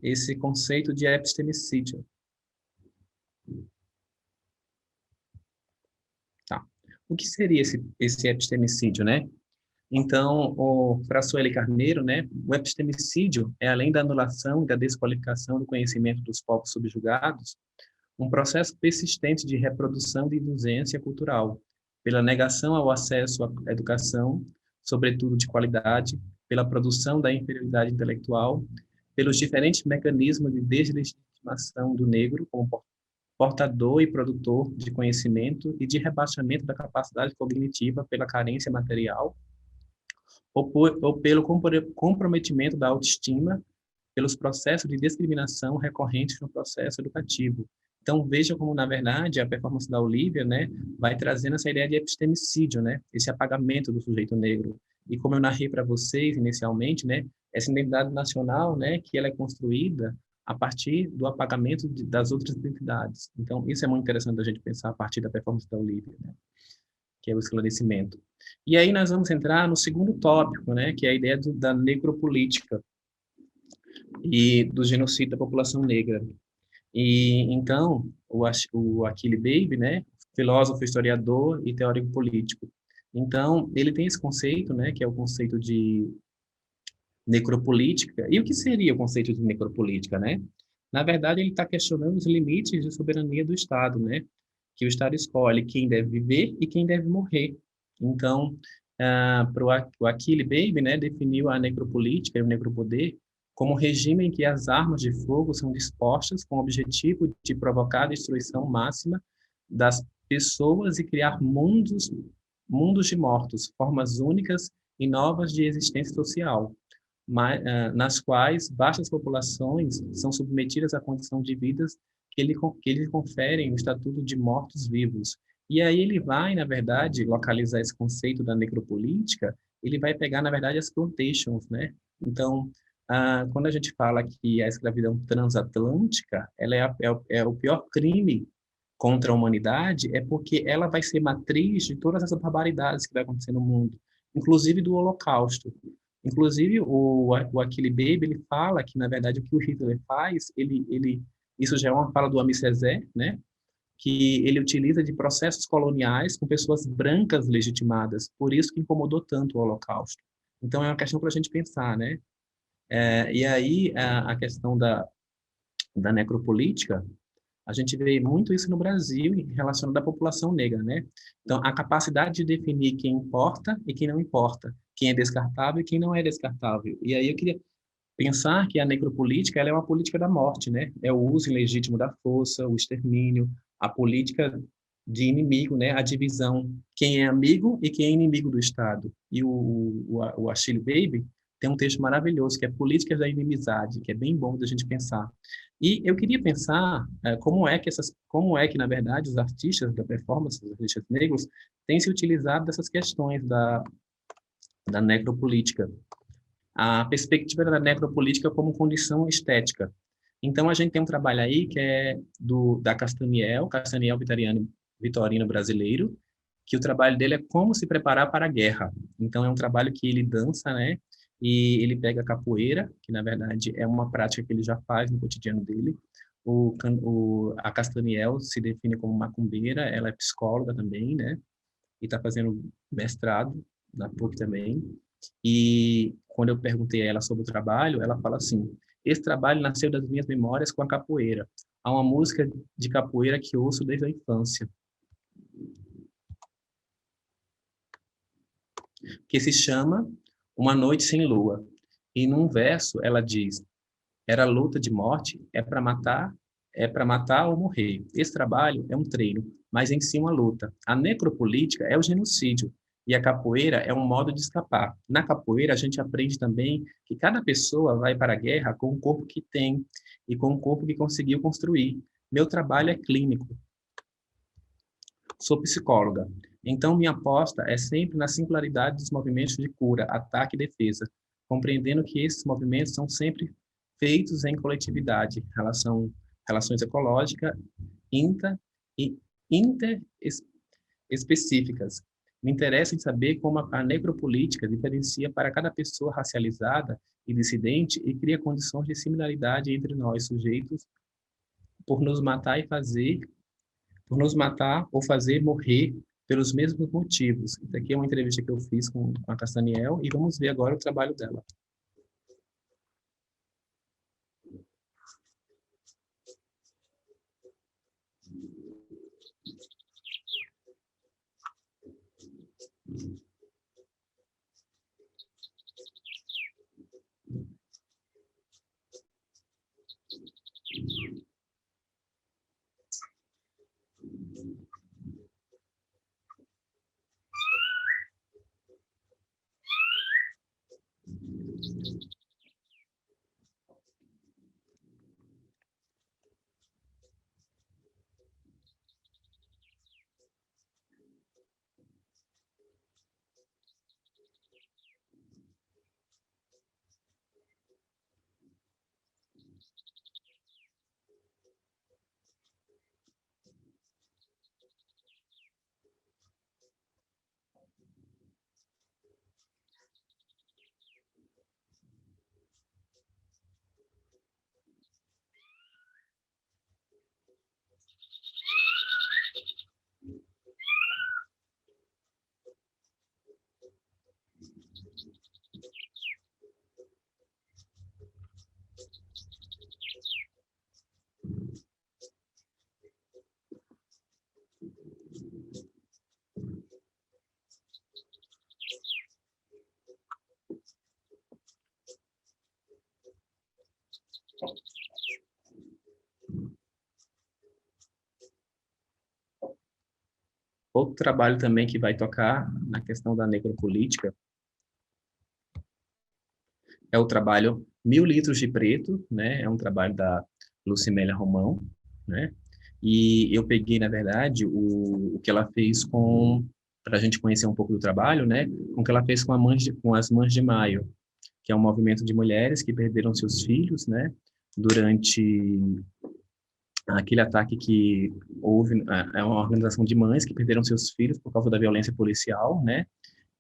esse conceito de epistemicídio. Tá. O que seria esse epistemicídio, né? Então, para Sueli Carneiro, né, o epistemicídio é, além da anulação e da desqualificação do conhecimento dos povos subjugados, um processo persistente de reprodução de indulgência cultural, pela negação ao acesso à educação, sobretudo de qualidade, pela produção da inferioridade intelectual, pelos diferentes mecanismos de deslegitimação do negro como portador e produtor de conhecimento e de rebaixamento da capacidade cognitiva pela carência material, ou pelo comprometimento da autoestima, pelos processos de discriminação recorrentes no processo educativo. Então, veja como, na verdade, a performance da Olivia, né, vai trazendo essa ideia de epistemicídio, né, esse apagamento do sujeito negro. E como eu narrei para vocês inicialmente, né, essa identidade nacional, né, que ela é construída a partir do apagamento das outras identidades. Então, isso é muito interessante a gente pensar a partir da performance da Olivia, né, que é o esclarecimento. E aí nós vamos entrar no segundo tópico, né, que é a ideia da necropolítica e do genocídio da população negra. E então, o Achille Beibe, né, filósofo, historiador e teórico político. Então, ele tem esse conceito, né, que é o conceito de necropolítica. E o que seria o conceito de necropolítica, né? Na verdade, ele está questionando os limites de soberania do Estado, né? Que o Estado escolhe quem deve viver e quem deve morrer. Então, para o Achille Beibe, né, definiu a necropolítica e o necropoder como regime em que as armas de fogo são dispostas com o objetivo de provocar a destruição máxima das pessoas e criar mundos de mortos, formas únicas e novas de existência social, nas quais vastas populações são submetidas à condição de vidas que eles conferem o estatuto de mortos-vivos. E aí ele vai, na verdade, localizar esse conceito da necropolítica, ele vai pegar, na verdade, as plantations, né? Então, quando a gente fala que a escravidão transatlântica, ela é o pior crime contra a humanidade, é porque ela vai ser matriz de todas essas barbaridades que vai acontecer no mundo, inclusive do Holocausto. Inclusive, o Achille Baby, ele fala que, na verdade, o que o Hitler faz, isso já é uma fala do Ami Césaire, né? Que ele utiliza de processos coloniais com pessoas brancas legitimadas, por isso que incomodou tanto o Holocausto. Então, é uma questão para a gente pensar, né? E aí, a questão da necropolítica, a gente vê muito isso no Brasil relacionado à população negra, né? Então, a capacidade de definir quem importa e quem não importa, quem é descartável e quem não é descartável. E aí eu queria pensar que a necropolítica ela é uma política da morte, né? É o uso ilegítimo da força, o extermínio, a política de inimigo, né? A divisão, quem é amigo e quem é inimigo do Estado. E o Achille Baby tem um texto maravilhoso que é Políticas da Inimizade, que é bem bom da gente pensar. E eu queria pensar como é que na verdade os artistas da performance, os artistas negros, têm se utilizado dessas questões da necropolítica, a perspectiva da necropolítica como condição estética. Então, a gente tem um trabalho aí que é da Castaniel Vitorino brasileiro, que o trabalho dele é como se preparar para a guerra. Então, é um trabalho que ele dança, né? E ele pega a capoeira, que na verdade é uma prática que ele já faz no cotidiano dele. A Castaniel se define como macumbeira, ela é psicóloga também, né? E está fazendo mestrado na PUC também. E quando eu perguntei a ela sobre o trabalho, ela fala assim: esse trabalho nasceu das minhas memórias com a capoeira. Há uma música de capoeira que ouço desde a infância, que se chama Uma Noite Sem Lua. E num verso ela diz: era luta de morte, é para matar ou morrer. Esse trabalho é um treino, mas em si uma luta. A necropolítica é o genocídio e a capoeira é um modo de escapar. Na capoeira a gente aprende também que cada pessoa vai para a guerra com o corpo que tem e com o corpo que conseguiu construir. Meu trabalho é clínico. Sou psicóloga. Então minha aposta é sempre na singularidade dos movimentos de cura, ataque e defesa, compreendendo que esses movimentos são sempre feitos em coletividade, relações ecológicas, inter e interespecíficas. Me interessa em saber como a necropolítica diferencia para cada pessoa racializada e dissidente e cria condições de similaridade entre nós, sujeitos, por nos matar por nos matar ou fazer morrer pelos mesmos motivos. Isso aqui é uma entrevista que eu fiz com a Castaniel e vamos ver agora o trabalho dela. Outro trabalho também que vai tocar na questão da necropolítica é o trabalho 1000 litros de preto, né? É um trabalho da Lucimélia Romão. né? E eu peguei, na verdade, o que ela fez para a gente conhecer um pouco do trabalho, né? Com o que ela fez com as Mães de Maio, que é um movimento de mulheres que perderam seus filhos, né? Durante aquele ataque que houve, é uma organização de mães que perderam seus filhos por causa da violência policial, né?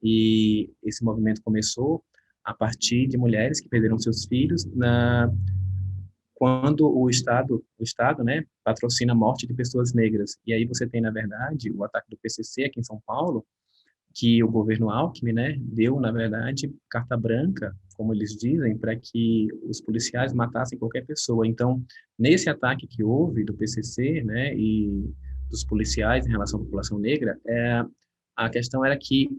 E esse movimento começou a partir de mulheres que perderam seus filhos quando o Estado, né, patrocina a morte de pessoas negras. E aí você tem, na verdade, o ataque do PCC aqui em São Paulo, que o governo Alckmin, né, deu, na verdade, carta branca, como eles dizem, para que os policiais matassem qualquer pessoa. Então, nesse ataque que houve do PCC, né, e dos policiais em relação à população negra, a questão era que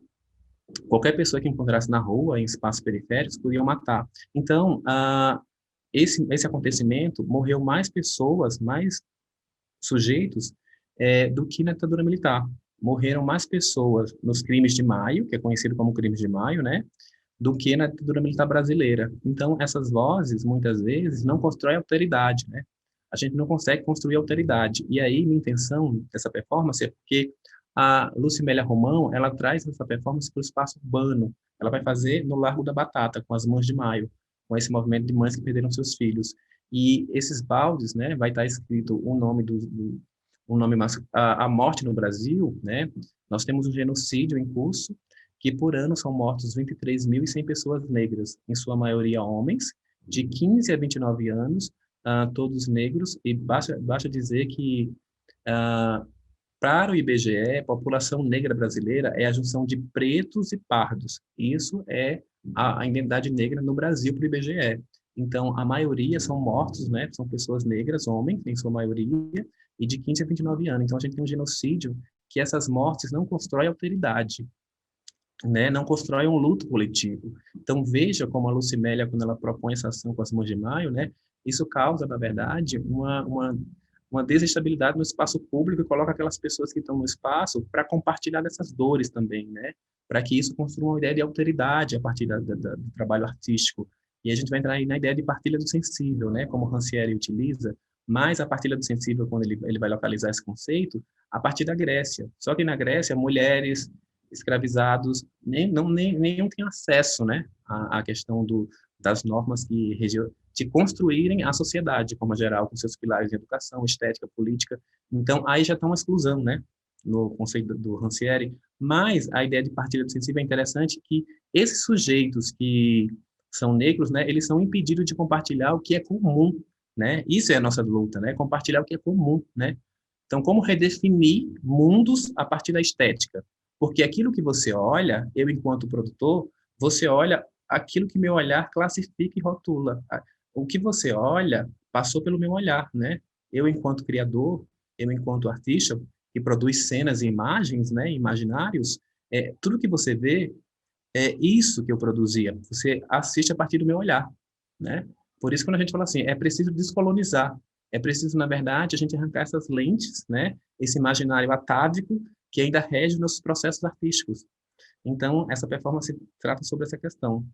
qualquer pessoa que encontrasse na rua, em espaços periféricos, podiam matar. Então, esse acontecimento morreu mais pessoas, mais sujeitos, do que na ditadura militar. Morreram mais pessoas nos crimes de maio, que é conhecido como crimes de maio, né, do que na ditadura militar brasileira. Então, essas vozes, muitas vezes, não constroem alteridade, né? A gente não consegue construir alteridade. E aí, minha intenção dessa performance é porque a Lucimélia Romão, ela traz essa performance para o espaço urbano. Ela vai fazer no Largo da Batata, com as Mães de Maio, com esse movimento de mães que perderam seus filhos. E esses baldes, né, vai estar escrito o nome o nome a morte no Brasil, né? Nós temos um genocídio em curso, que por ano são mortos 23.100 pessoas negras, em sua maioria homens, de 15 a 29 anos, todos negros, e basta dizer que, para o IBGE, a população negra brasileira é a junção de pretos e pardos. Isso é a identidade negra no Brasil para o IBGE. Então, a maioria são mortos, né? São pessoas negras, homens, em sua maioria, e de 15 a 29 anos. Então, a gente tem um genocídio que essas mortes não constroem alteridade, né, não constrói um luto coletivo. Então, veja como a Lucimélia, quando ela propõe essa ação com as Mães de Maio, né, isso causa, na verdade, uma desestabilidade no espaço público e coloca aquelas pessoas que estão no espaço para compartilhar dessas dores também, né, para que isso construa uma ideia de alteridade a partir do trabalho artístico. E a gente vai entrar aí na ideia de partilha do sensível, né, como Rancière utiliza, mas a partilha do sensível, quando ele vai localizar esse conceito, a partir da Grécia. Só que na Grécia, mulheres escravizados, nenhum tem acesso, né, à questão das normas de construírem a sociedade, como geral, com seus pilares de educação, estética, política. Então, aí já está uma exclusão, né, no conceito do Rancière, mas a ideia de partilha do sensível é interessante que esses sujeitos que são negros, né, eles são impedidos de compartilhar o que é comum, né? Isso é a nossa luta, né? Compartilhar o que é comum, né? Então, como redefinir mundos a partir da estética? Porque aquilo que você olha, eu enquanto produtor, você olha aquilo que meu olhar classifica e rotula. O que você olha passou pelo meu olhar, né? Eu enquanto criador, eu enquanto artista que produz cenas e imagens, né, imaginários, tudo que você vê é isso que eu produzia. Você assiste a partir do meu olhar, né? Por isso, quando a gente fala assim, é preciso descolonizar, é preciso, na verdade, a gente arrancar essas lentes, né? Esse imaginário atávico que ainda rege nossos processos artísticos. Então, essa performance trata sobre essa questão.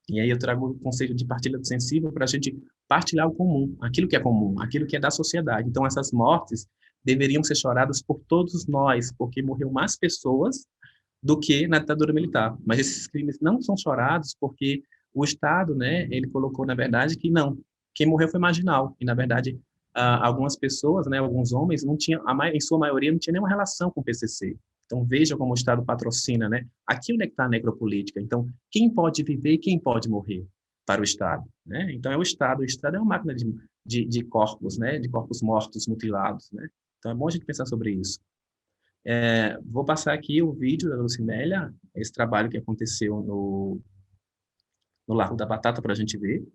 E aí eu trago o conceito de partilha do sensível para a gente partilhar o comum, aquilo que é da sociedade. Então, essas mortes deveriam ser choradas por todos nós, porque morreu mais pessoas do que na ditadura militar. Mas esses crimes não são chorados porque o Estado, né, ele colocou, na verdade, que não, quem morreu foi marginal. E, na verdade, algumas pessoas, né, alguns homens, não tinham, em sua maioria, não tinha nenhuma relação com o PCC. Então, veja como o Estado patrocina, né? Aqui onde é que está a necropolítica. Então, quem pode viver e quem pode morrer para o Estado, né? Então, é o Estado. O Estado é uma máquina de corpos, né? De corpos mortos, mutilados, né? Então, é bom a gente pensar sobre isso. Vou passar aqui o vídeo da Lucimélia, esse trabalho que aconteceu no Largo da Batata para a gente ver.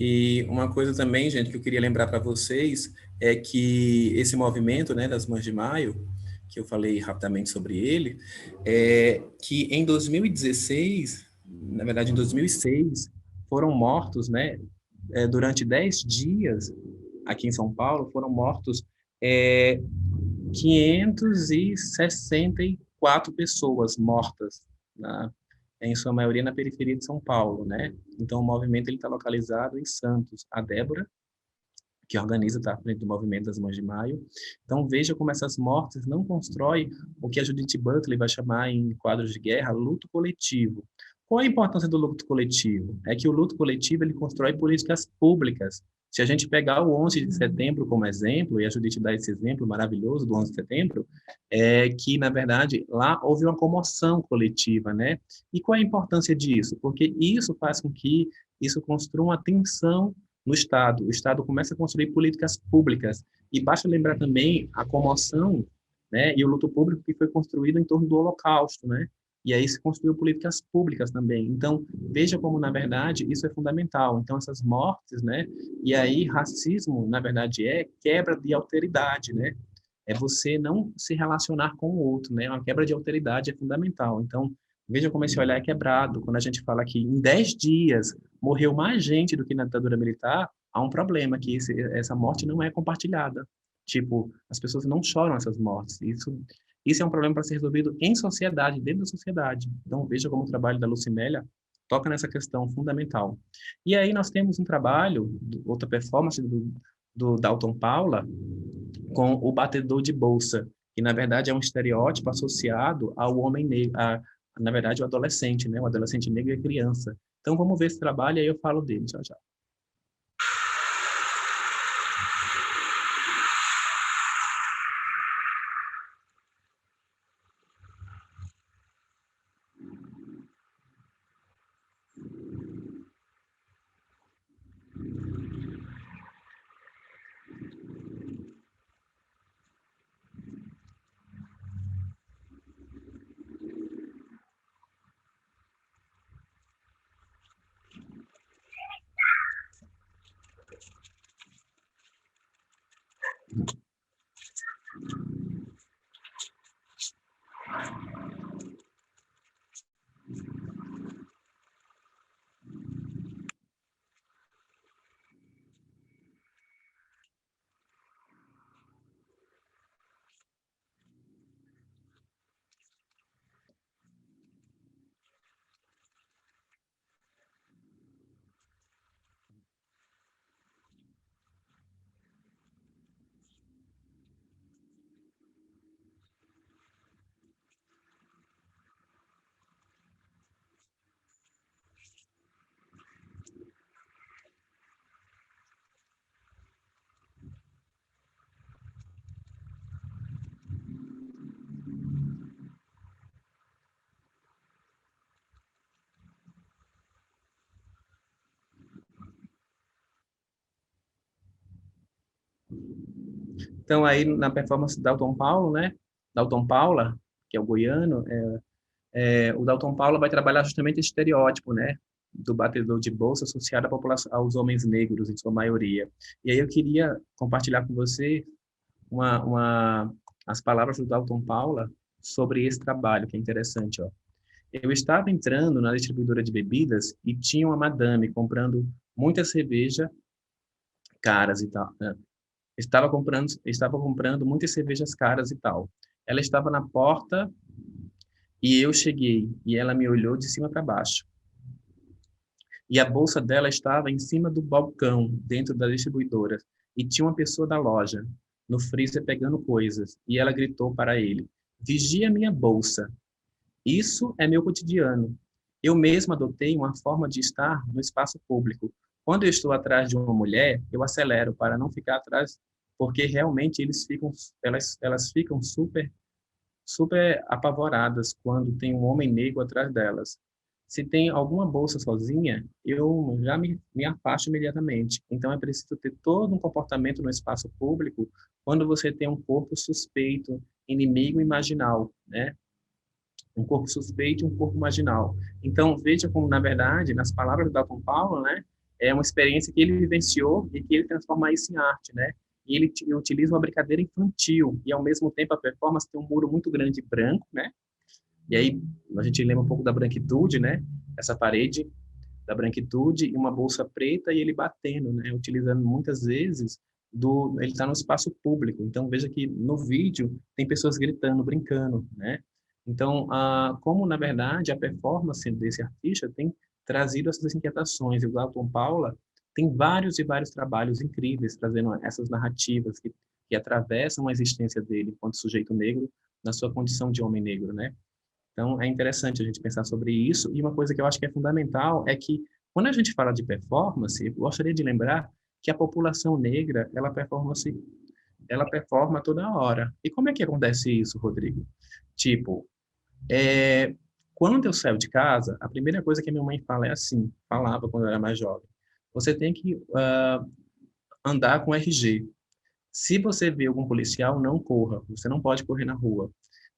E uma coisa também, gente, que eu queria lembrar para vocês é que esse movimento, né, das Mães de Maio, que eu falei rapidamente sobre ele, é que em 2016, na verdade em 2006, foram mortos, né, durante 10 dias aqui em São Paulo, foram mortos 564 pessoas mortas, né? Em sua maioria na periferia de São Paulo, né? Então o movimento ele está localizado em Santos. A Débora, que organiza, está à frente do movimento das Mães de Maio. Então veja como essas mortes não constroem o que a Judith Butler vai chamar em quadros de guerra luto coletivo. Qual a importância do luto coletivo? É que o luto coletivo ele constrói políticas públicas. Se a gente pegar o 11 de setembro como exemplo, e a Judith dá esse exemplo maravilhoso do 11 de setembro, é que, na verdade, lá houve uma comoção coletiva, né? E qual é a importância disso? Porque isso faz com que isso construa uma tensão no Estado. O Estado começa a construir políticas públicas. E basta lembrar também a comoção, né, e o luto público que foi construído em torno do Holocausto, né? E aí se construiu políticas públicas também. Então, veja como, na verdade, isso é fundamental. Então, essas mortes, né? E aí, racismo, na verdade, é quebra de alteridade, né? É você não se relacionar com o outro, né? Uma quebra de alteridade é fundamental. Então, veja como esse olhar é quebrado. Quando a gente fala que em 10 dias morreu mais gente do que na ditadura militar, há um problema, que essa morte não é compartilhada. Tipo, as pessoas não choram essas mortes. Isso é um problema para ser resolvido em sociedade, dentro da sociedade. Então, veja como o trabalho da Lucimélia toca nessa questão fundamental. E aí nós temos um trabalho, outra performance do Dalton Paula, com o batedor de bolsa, que na verdade é um estereótipo associado ao homem negro, na verdade o adolescente, né? O adolescente negro e criança. Então vamos ver esse trabalho e aí eu falo dele já já. Então, aí, na performance do Dalton Paulo, né? Dalton Paula, que é o goiano, o Dalton Paula vai trabalhar justamente esse estereótipo, né? Do batedor de bolsa associado à população, aos homens negros, em sua maioria. E aí eu queria compartilhar com você as palavras do Dalton Paula sobre esse trabalho, que é interessante, ó. Eu estava entrando na distribuidora de bebidas e tinha uma madame comprando muita cerveja caras e tal, né? Estava comprando muitas cervejas caras e tal. Ela estava na porta e eu cheguei e ela me olhou de cima para baixo. E a bolsa dela estava em cima do balcão, dentro da distribuidora, e tinha uma pessoa da loja no freezer pegando coisas, e ela gritou para ele: "Vigia minha bolsa. Isso é meu cotidiano. Eu mesma adotei uma forma de estar no espaço público. Quando eu estou atrás de uma mulher, eu acelero para não ficar atrás, porque realmente elas ficam super apavoradas quando tem um homem negro atrás delas. Se tem alguma bolsa sozinha, eu já me afasto imediatamente. Então é preciso ter todo um comportamento no espaço público quando você tem um corpo suspeito, inimigo imaginal, né? Um corpo suspeito e um corpo marginal. Então, veja como, na verdade, nas palavras do Dalton Paulo, né, é uma experiência que ele vivenciou e que ele transforma isso em arte, né? E ele utiliza uma brincadeira infantil e, ao mesmo tempo, a performance tem um muro muito grande branco, né? E aí a gente lembra um pouco da branquitude, né? Essa parede da branquitude e uma bolsa preta e ele batendo, né? Utilizando muitas vezes ele está no espaço público. Então veja que no vídeo tem pessoas gritando, brincando, né? Então, como na verdade a performance desse artista tem trazido essas inquietações. E o Dalton Paula tem vários e vários trabalhos incríveis trazendo essas narrativas que atravessam a existência dele enquanto sujeito negro na sua condição de homem negro, né? Então, é interessante a gente pensar sobre isso. E uma coisa que eu acho que é fundamental é que, quando a gente fala de performance, eu gostaria de lembrar que a população negra, ela performa toda hora. E como é que acontece isso, Rodrigo? Tipo, quando eu saio de casa, a primeira coisa que a minha mãe fala é assim, falava quando eu era mais jovem: você tem que andar com RG. Se você vê algum policial, não corra. Você não pode correr na rua.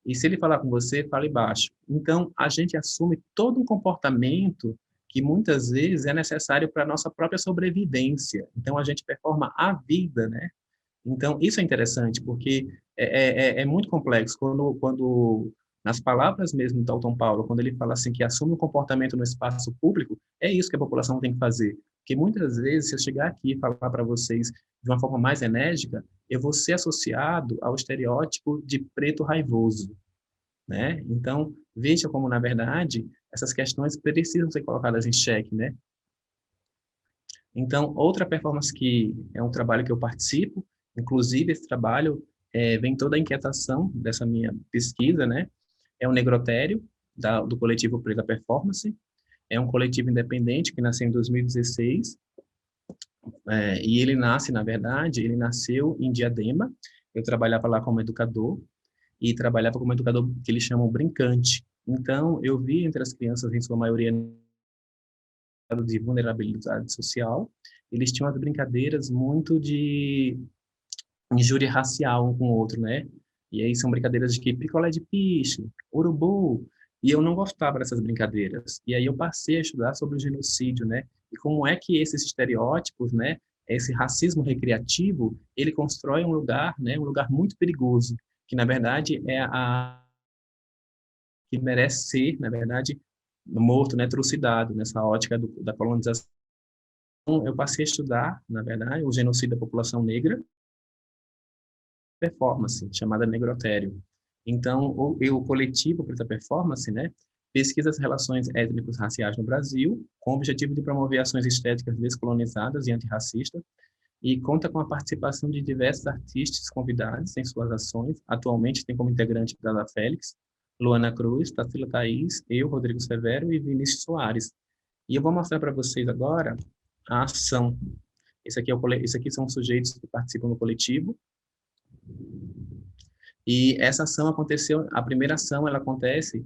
E se ele falar com você, fale baixo. Então, a gente assume todo um comportamento que muitas vezes é necessário para a nossa própria sobrevivência. Então, a gente performa a vida, né? Então, isso é interessante, porque é muito complexo. Nas palavras mesmo do Dalton Paulo, quando ele fala assim que assume o comportamento no espaço público, é isso que a população tem que fazer. Porque muitas vezes, se eu chegar aqui e falar para vocês de uma forma mais enérgica, eu vou ser associado ao estereótipo de preto raivoso, né? Então, veja como, na verdade, essas questões precisam ser colocadas em xeque, né? Então, outra performance que é um trabalho que eu participo, inclusive esse trabalho vem toda a inquietação dessa minha pesquisa, né? É o Negrotério, do coletivo Preta Performance. É um coletivo independente que nasceu em 2016, e ele na verdade, ele nasceu em Diadema. Eu trabalhava lá como educador, e trabalhava como educador que eles chamam brincante. Então, eu vi entre as crianças, em sua maioria, de vulnerabilidade social, eles tinham as brincadeiras muito de injúria racial um com o outro, né? E aí são brincadeiras de que picolé de piche, urubu, e eu não gostava dessas brincadeiras. E aí eu passei a estudar sobre o genocídio, né? E como é que esses estereótipos, né, esse racismo recreativo, ele constrói um lugar, né, um lugar muito perigoso, que na verdade é a que merece ser, na verdade, morto, né, trucidado nessa ótica da colonização. Eu passei a estudar, na verdade, o genocídio da população negra, performance, chamada Negrotério. Então, o coletivo Preta Performance, né, pesquisa as relações étnicos raciais no Brasil, com o objetivo de promover ações estéticas descolonizadas e antirracistas, e conta com a participação de diversos artistas convidados em suas ações. Atualmente tem como integrante Dada Félix, Luana Cruz, Tarsila Thaís, eu, Rodrigo Severo e Vinícius Soares. E eu vou mostrar para vocês agora a ação. Esse aqui são os sujeitos que participam do coletivo. E essa ação aconteceu, a primeira ação, ela acontece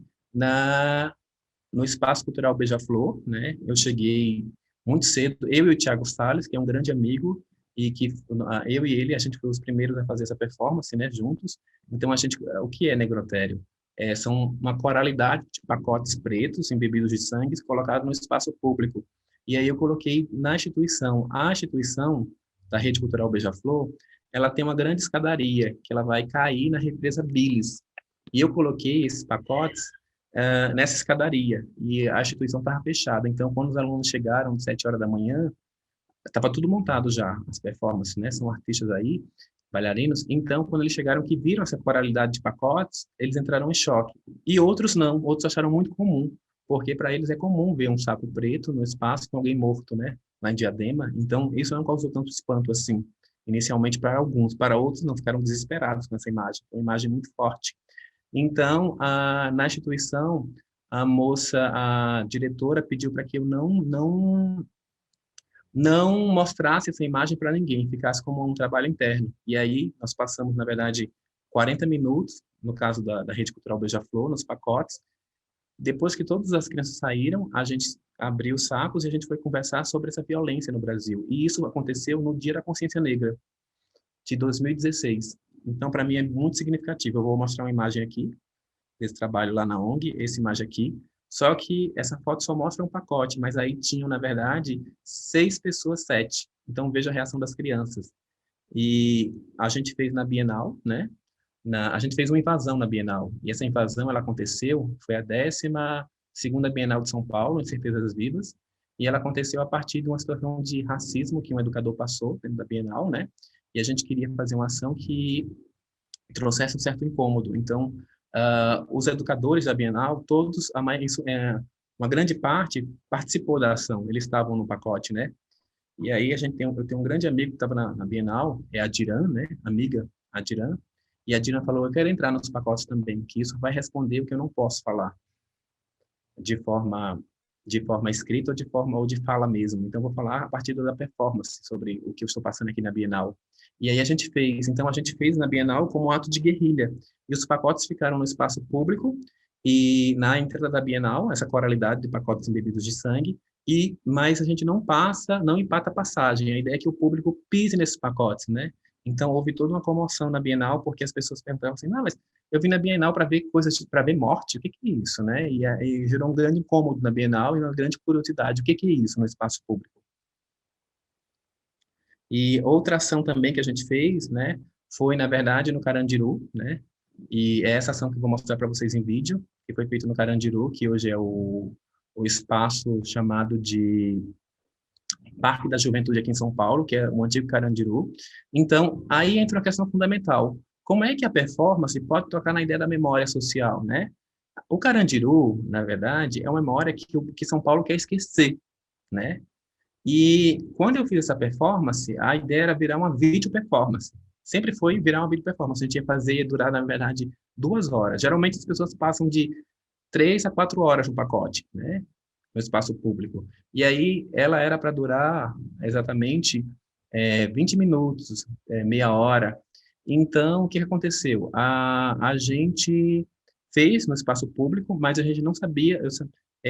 no Espaço Cultural Beija-Flor, né? Eu cheguei muito cedo, eu e o Thiago Salles, que é um grande amigo, e que eu e ele, a gente foi os primeiros a fazer essa performance, né, juntos. Então, o que é necrotério? São uma coralidade de pacotes pretos embebidos de sangue colocados no espaço público. E aí eu coloquei na instituição. A instituição da Rede Cultural Beija-Flor, ela tem uma grande escadaria, que ela vai cair na represa Billes. E eu coloquei esses pacotes nessa escadaria, e a instituição estava fechada. Então, quando os alunos chegaram às 7 horas da manhã, estava tudo montado já, as performances, né? São artistas aí, bailarinos. Então, quando eles chegaram que viram essa coralidade de pacotes, eles entraram em choque. E outros não, outros acharam muito comum, porque para eles é comum ver um sapo preto no espaço com alguém morto, né? Lá em Diadema. Então, isso não causou tanto espanto assim, inicialmente para alguns. Para outros, não, ficaram desesperados com essa imagem. Foi uma imagem muito forte. Então, na instituição, a moça, a diretora, pediu para que eu não mostrasse essa imagem para ninguém, ficasse como um trabalho interno. E aí, nós passamos, na verdade, 40 minutos, no caso da Rede Cultural Beija-Flor, nos pacotes. Depois que todas as crianças saíram, a gente abriu os sacos e a gente foi conversar sobre essa violência no Brasil. E isso aconteceu no Dia da Consciência Negra, de 2016. Então, para mim, é muito significativo. Eu vou mostrar uma imagem aqui, desse trabalho lá na ONG, essa imagem aqui. Só que essa foto só mostra um pacote, mas aí tinham, na verdade, 6 pessoas, 7. Então, veja a reação das crianças. E a gente fez na Bienal, né? A gente fez uma invasão na Bienal. E essa invasão, ela aconteceu, foi a 12ª Bienal de São Paulo, em Certezas Vivas, e ela aconteceu a partir de uma situação de racismo que um educador passou dentro da Bienal, né? E a gente queria fazer uma ação que trouxesse um certo incômodo. Então, os educadores da Bienal, todos, uma grande parte participou da ação, eles estavam no pacote, né? E aí eu tenho um grande amigo que estava na Bienal, é a Diran, né? Amiga, a Diran, e a Diran falou, eu quero entrar nos pacotes também, que isso vai responder o que eu não posso falar de forma escrita ou de fala mesmo. Então, eu vou falar a partir da performance sobre o que eu estou passando aqui na Bienal. E aí a gente fez na Bienal como um ato de guerrilha. E os pacotes ficaram no espaço público e na entrada da Bienal, essa coralidade de pacotes embebidos de sangue, mas a gente não empata a passagem. A ideia é que o público pise nesses pacotes, né? Então, houve toda uma comoção na Bienal, porque as pessoas perguntavam assim, não, mas eu vim na Bienal para ver coisas, para ver morte, o que é isso, né? E aí gerou um grande incômodo na Bienal e uma grande curiosidade, o que é isso no espaço público? E outra ação também que a gente fez, né, foi, na verdade, no Carandiru, né? E é essa ação que eu vou mostrar para vocês em vídeo, que foi feita no Carandiru, que hoje é o espaço chamado de Parque da Juventude aqui em São Paulo, que é o antigo Carandiru. Então, aí entra uma questão fundamental. Como é que a performance pode tocar na ideia da memória social, né? O Carandiru, na verdade, é uma memória que São Paulo quer esquecer, né? E quando eu fiz essa performance, a ideia era virar uma vídeo performance. Sempre foi virar uma vídeo performance. A gente ia fazer durar, na verdade, 2 horas. Geralmente as pessoas passam de 3 a 4 horas no pacote, né? No espaço público. E aí ela era para durar exatamente 20 minutos, meia hora. Então, o que aconteceu? A gente fez no espaço público, mas a gente não sabia.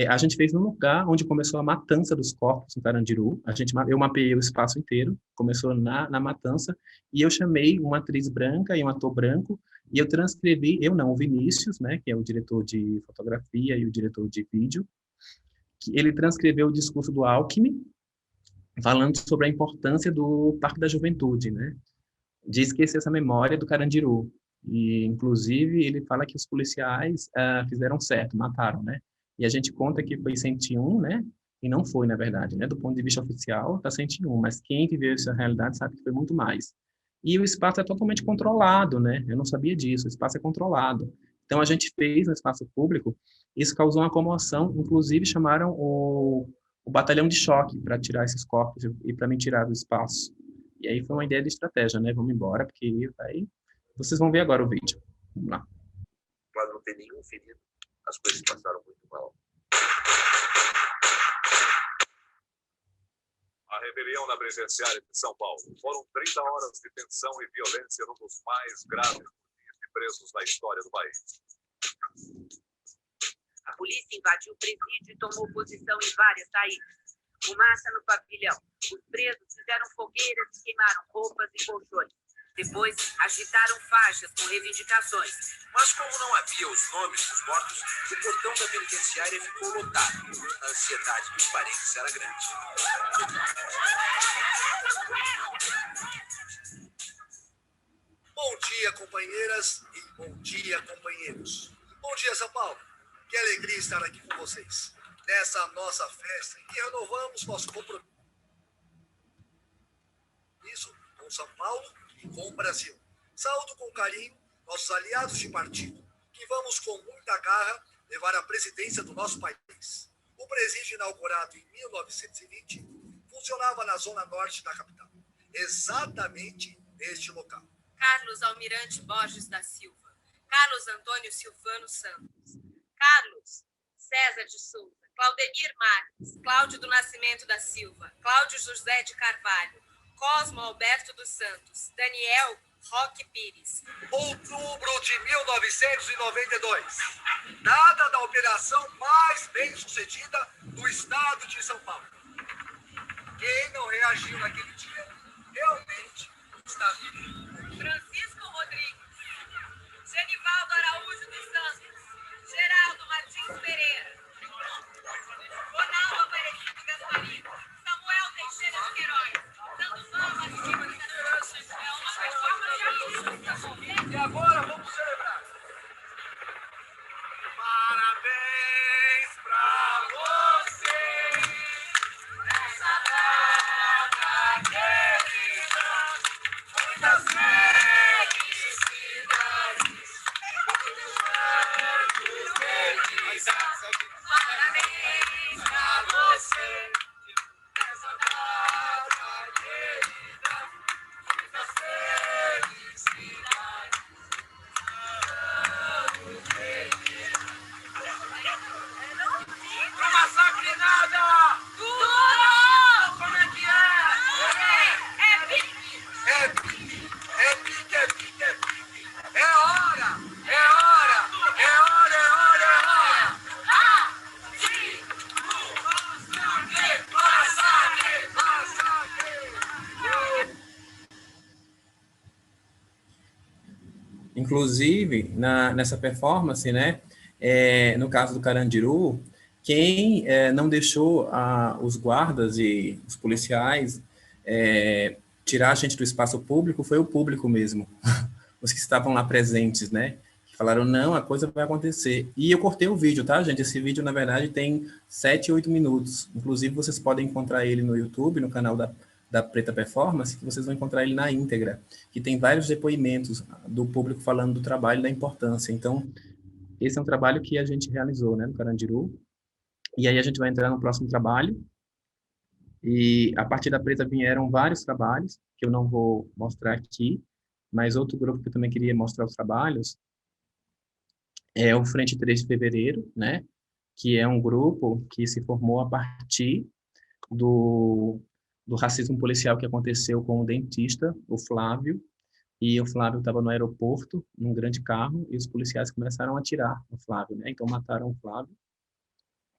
A gente fez no lugar onde começou a matança dos corpos em Carandiru. Eu mapeei o espaço inteiro, começou na matança, e eu chamei uma atriz branca e um ator branco, e eu transcrevi, eu não, o Vinícius, né, que é o diretor de fotografia e o diretor de vídeo, que ele transcreveu o discurso do Alckmin, falando sobre a importância do Parque da Juventude, né, de esquecer essa memória do Carandiru. E, inclusive, ele fala que os policiais fizeram certo, mataram, né? E a gente conta que foi 101, né? E não foi, na verdade, né? Do ponto de vista oficial, está 101, mas quem viveu essa realidade sabe que foi muito mais. E o espaço é totalmente controlado, né? Eu não sabia disso, o espaço é controlado. Então, a gente fez no espaço público, isso causou uma comoção, inclusive chamaram o batalhão de choque para tirar esses corpos e para me tirar do espaço. E aí foi uma ideia de estratégia, né? Vamos embora, porque aí vocês vão ver agora o vídeo. Vamos lá. Mas não tem nenhum ferido. As coisas passaram muito mal. A rebelião na penitenciária de São Paulo. Foram 30 horas de tensão e violência num dos mais graves dias de presos da história do país. A polícia invadiu o presídio e tomou posição em várias saídas. fumaça no pavilhão. Os presos fizeram fogueiras e queimaram roupas e colchões. Depois, agitaram faixas com reivindicações. Mas como não havia os nomes dos mortos, o portão da penitenciária ficou lotado. A ansiedade dos parentes era grande. Bom dia, companheiras e bom dia, companheiros. Bom dia, São Paulo. Que alegria estar aqui com vocês. Nessa nossa festa em que renovamos nosso compromisso com São Paulo e com o Brasil. Saúdo com carinho nossos aliados de partido, que vamos com muita garra levar a presidência do nosso país. O presídio, inaugurado em 1920, funcionava na zona norte da capital, exatamente neste local. Carlos Almirante Borges da Silva. Carlos Antônio Silvano Santos. Carlos César de Souza. Claudemir Marques. Cláudio do Nascimento da Silva. Cláudio José de Carvalho. Cosmo Alberto dos Santos. Daniel Roque Pires. Outubro de 1992. Data da operação mais bem-sucedida do estado de São Paulo. Quem não reagiu naquele dia realmente está vivo. Francisco Rodrigues. Genivaldo Araújo dos Santos. Geraldo Martins Pereira. Ronaldo Aparecido Gasparini. Samuel Teixeira de Queiroz. Sandoval Martins da Silva. É uma performance de... E agora vamos celebrar. Parabéns pra você nessa data querida. Muitas felicidades. Muitos felizes. Parabéns pra você nessa data querida. Muitas felicidades. Pro massacre nada! Tudo! Como é que é? É pique! É pique, é pique, é pique, é pique. É hora, é hora, é hora, é hora, é hora. Massacre, massacre, massacre. Inclusive, nessa performance, né, no caso do Carandiru, quem não deixou os guardas e os policiais tirar a gente do espaço público foi o público mesmo, os que estavam lá presentes, né, que falaram, não, a coisa vai acontecer. E eu cortei o vídeo, tá, gente? Esse vídeo, na verdade, tem 7, 8 minutos. Inclusive, vocês podem encontrar ele no YouTube, no canal da Preta Performance, que vocês vão encontrar ele na íntegra, que tem vários depoimentos do público falando do trabalho e da importância. Então, esse é um trabalho que a gente realizou, né, no Carandiru, e aí a gente vai entrar no próximo trabalho, e a partir da Preta vieram vários trabalhos, que eu não vou mostrar aqui, mas outro grupo que eu também queria mostrar os trabalhos é o Frente 3 de Fevereiro, né, que é um grupo que se formou a partir do racismo policial que aconteceu com o dentista, o Flávio, e o Flávio estava no aeroporto, num grande carro, e os policiais começaram a atirar no Flávio, né? Então mataram o Flávio,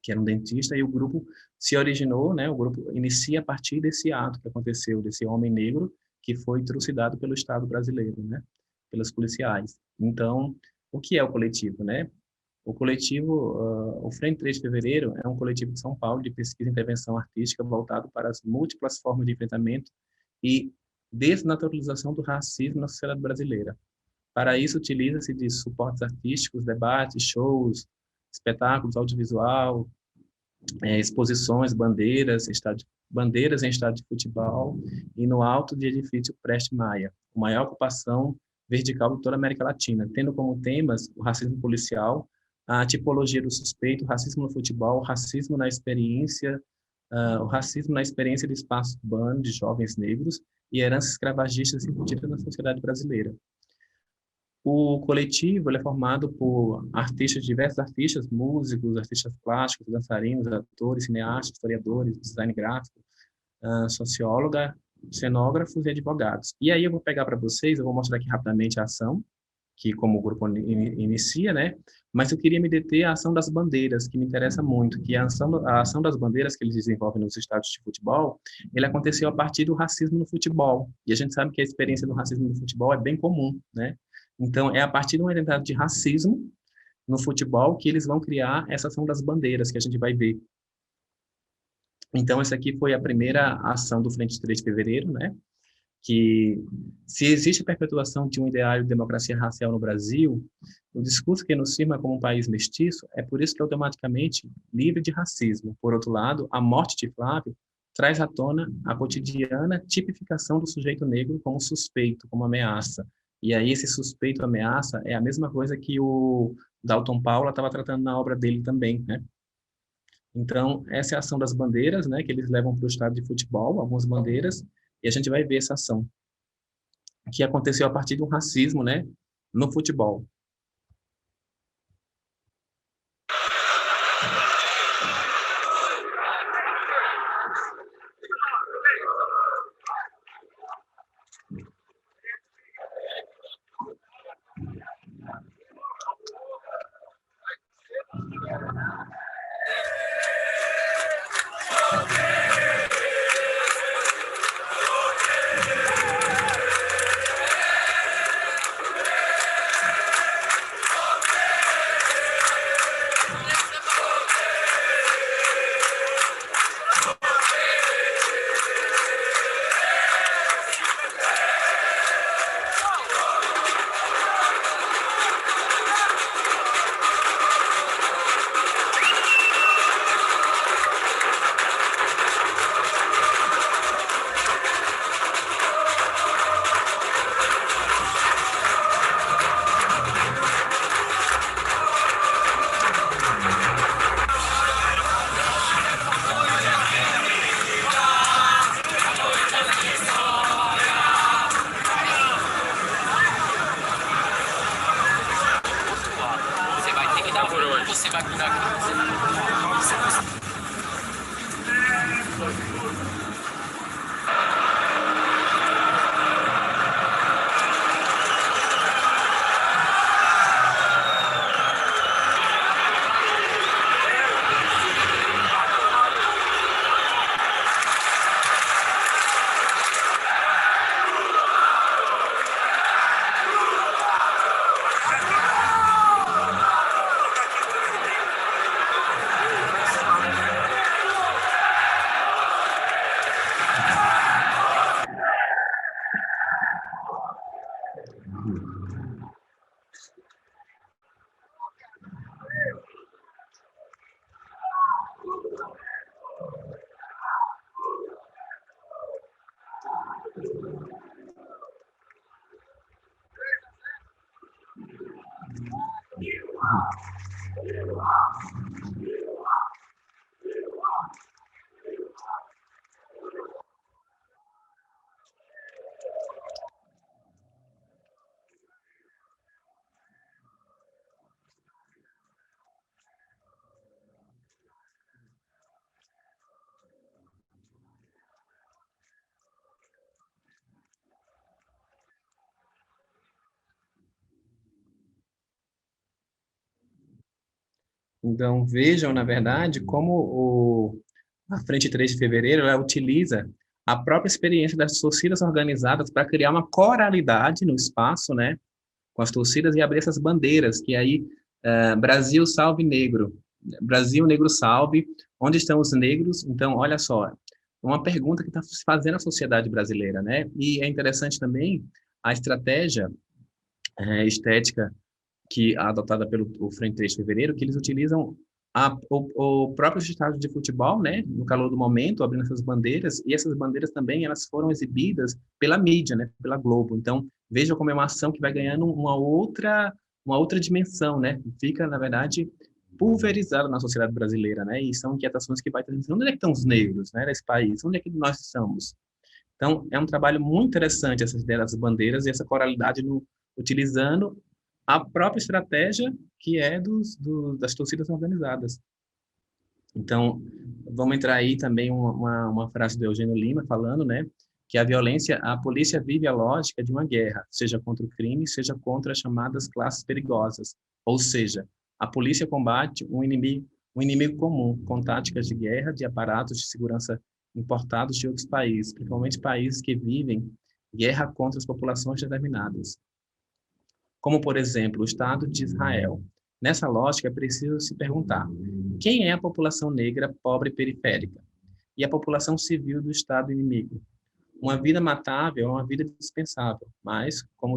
que era um dentista, e o grupo se originou, né? O grupo inicia a partir desse ato que aconteceu, desse homem negro que foi trucidado pelo Estado brasileiro, né? Pelos policiais. Então, o que é o coletivo, né? O coletivo, o Frente 3 de Fevereiro é um coletivo de São Paulo de pesquisa e intervenção artística voltado para as múltiplas formas de enfrentamento e desnaturalização do racismo na sociedade brasileira. Para isso, utiliza-se de suportes artísticos, debates, shows, espetáculos audiovisual, exposições, bandeiras em estádio de futebol e no alto de edifício Prestes Maia, a maior ocupação vertical de toda a América Latina, tendo como temas o racismo policial, a tipologia do suspeito, o racismo no futebol, o racismo na experiência, o racismo na experiência de espaço urbano de jovens negros e heranças escravagistas incutidas na sociedade brasileira. O coletivo é formado por artistas, diversos artistas, músicos, artistas plásticos, dançarinos, atores, cineastas, historiadores, design gráfico, socióloga, cenógrafos e advogados. E aí eu vou pegar para vocês, eu vou mostrar aqui rapidamente a ação, que como o grupo inicia, né? Mas eu queria me deter à ação das bandeiras, que me interessa muito, que a ação das bandeiras que eles desenvolvem nos estádios de futebol, ele aconteceu a partir do racismo no futebol. E a gente sabe que a experiência do racismo no futebol é bem comum, né? Então, é a partir de uma identidade de racismo no futebol que eles vão criar essa ação das bandeiras, que a gente vai ver. Então, essa aqui foi a primeira ação do Frente 3 de Fevereiro, né? Que se existe a perpetuação de um ideário de democracia racial no Brasil, o discurso que nos firma como um país mestiço é por isso que é automaticamente livre de racismo. Por outro lado, a morte de Flávio traz à tona a cotidiana tipificação do sujeito negro como suspeito, como ameaça. E aí esse suspeito, ameaça, é a mesma coisa que o Dalton Paula estava tratando na obra dele também, né? Então, essa é a ação das bandeiras, né, que eles levam para o estádio de futebol, algumas bandeiras, e a gente vai ver essa ação, que aconteceu a partir do racismo, né, no futebol. Então, vejam, na verdade, como a Frente 3 de Fevereiro ela utiliza a própria experiência das torcidas organizadas para criar uma coralidade no espaço, né, com as torcidas e abrir essas bandeiras, que aí, Brasil salve negro, Brasil negro salve, onde estão os negros? Então, olha só, uma pergunta que está fazendo a sociedade brasileira, né, e é interessante também a estratégia estética que adotada pelo Frente 3 de Fevereiro, que eles utilizam o próprio estádio de futebol, né, no calor do momento, abrindo essas bandeiras, e essas bandeiras também elas foram exibidas pela mídia, né, pela Globo. Então, veja como é uma ação que vai ganhando uma outra dimensão, né, fica, na verdade, pulverizada na sociedade brasileira, né, e são inquietações que vai trazendo, onde é que estão os negros, né, nesse país, onde é que nós estamos? Então, é um trabalho muito interessante essa ideia das bandeiras e essa coralidade utilizando a própria estratégia que é das torcidas organizadas. Então, vamos entrar aí também uma frase do Eugênio Lima falando, né, que a polícia vive a lógica de uma guerra, seja contra o crime, seja contra as chamadas classes perigosas. Ou seja, a polícia combate um inimigo comum, com táticas de guerra, de aparatos de segurança importados de outros países, principalmente países que vivem guerra contra as populações determinadas, como, por exemplo, o Estado de Israel. Nessa lógica, é preciso se perguntar: quem é a população negra pobre e periférica? E a população civil do Estado inimigo? Uma vida matável é uma vida dispensável, mas, como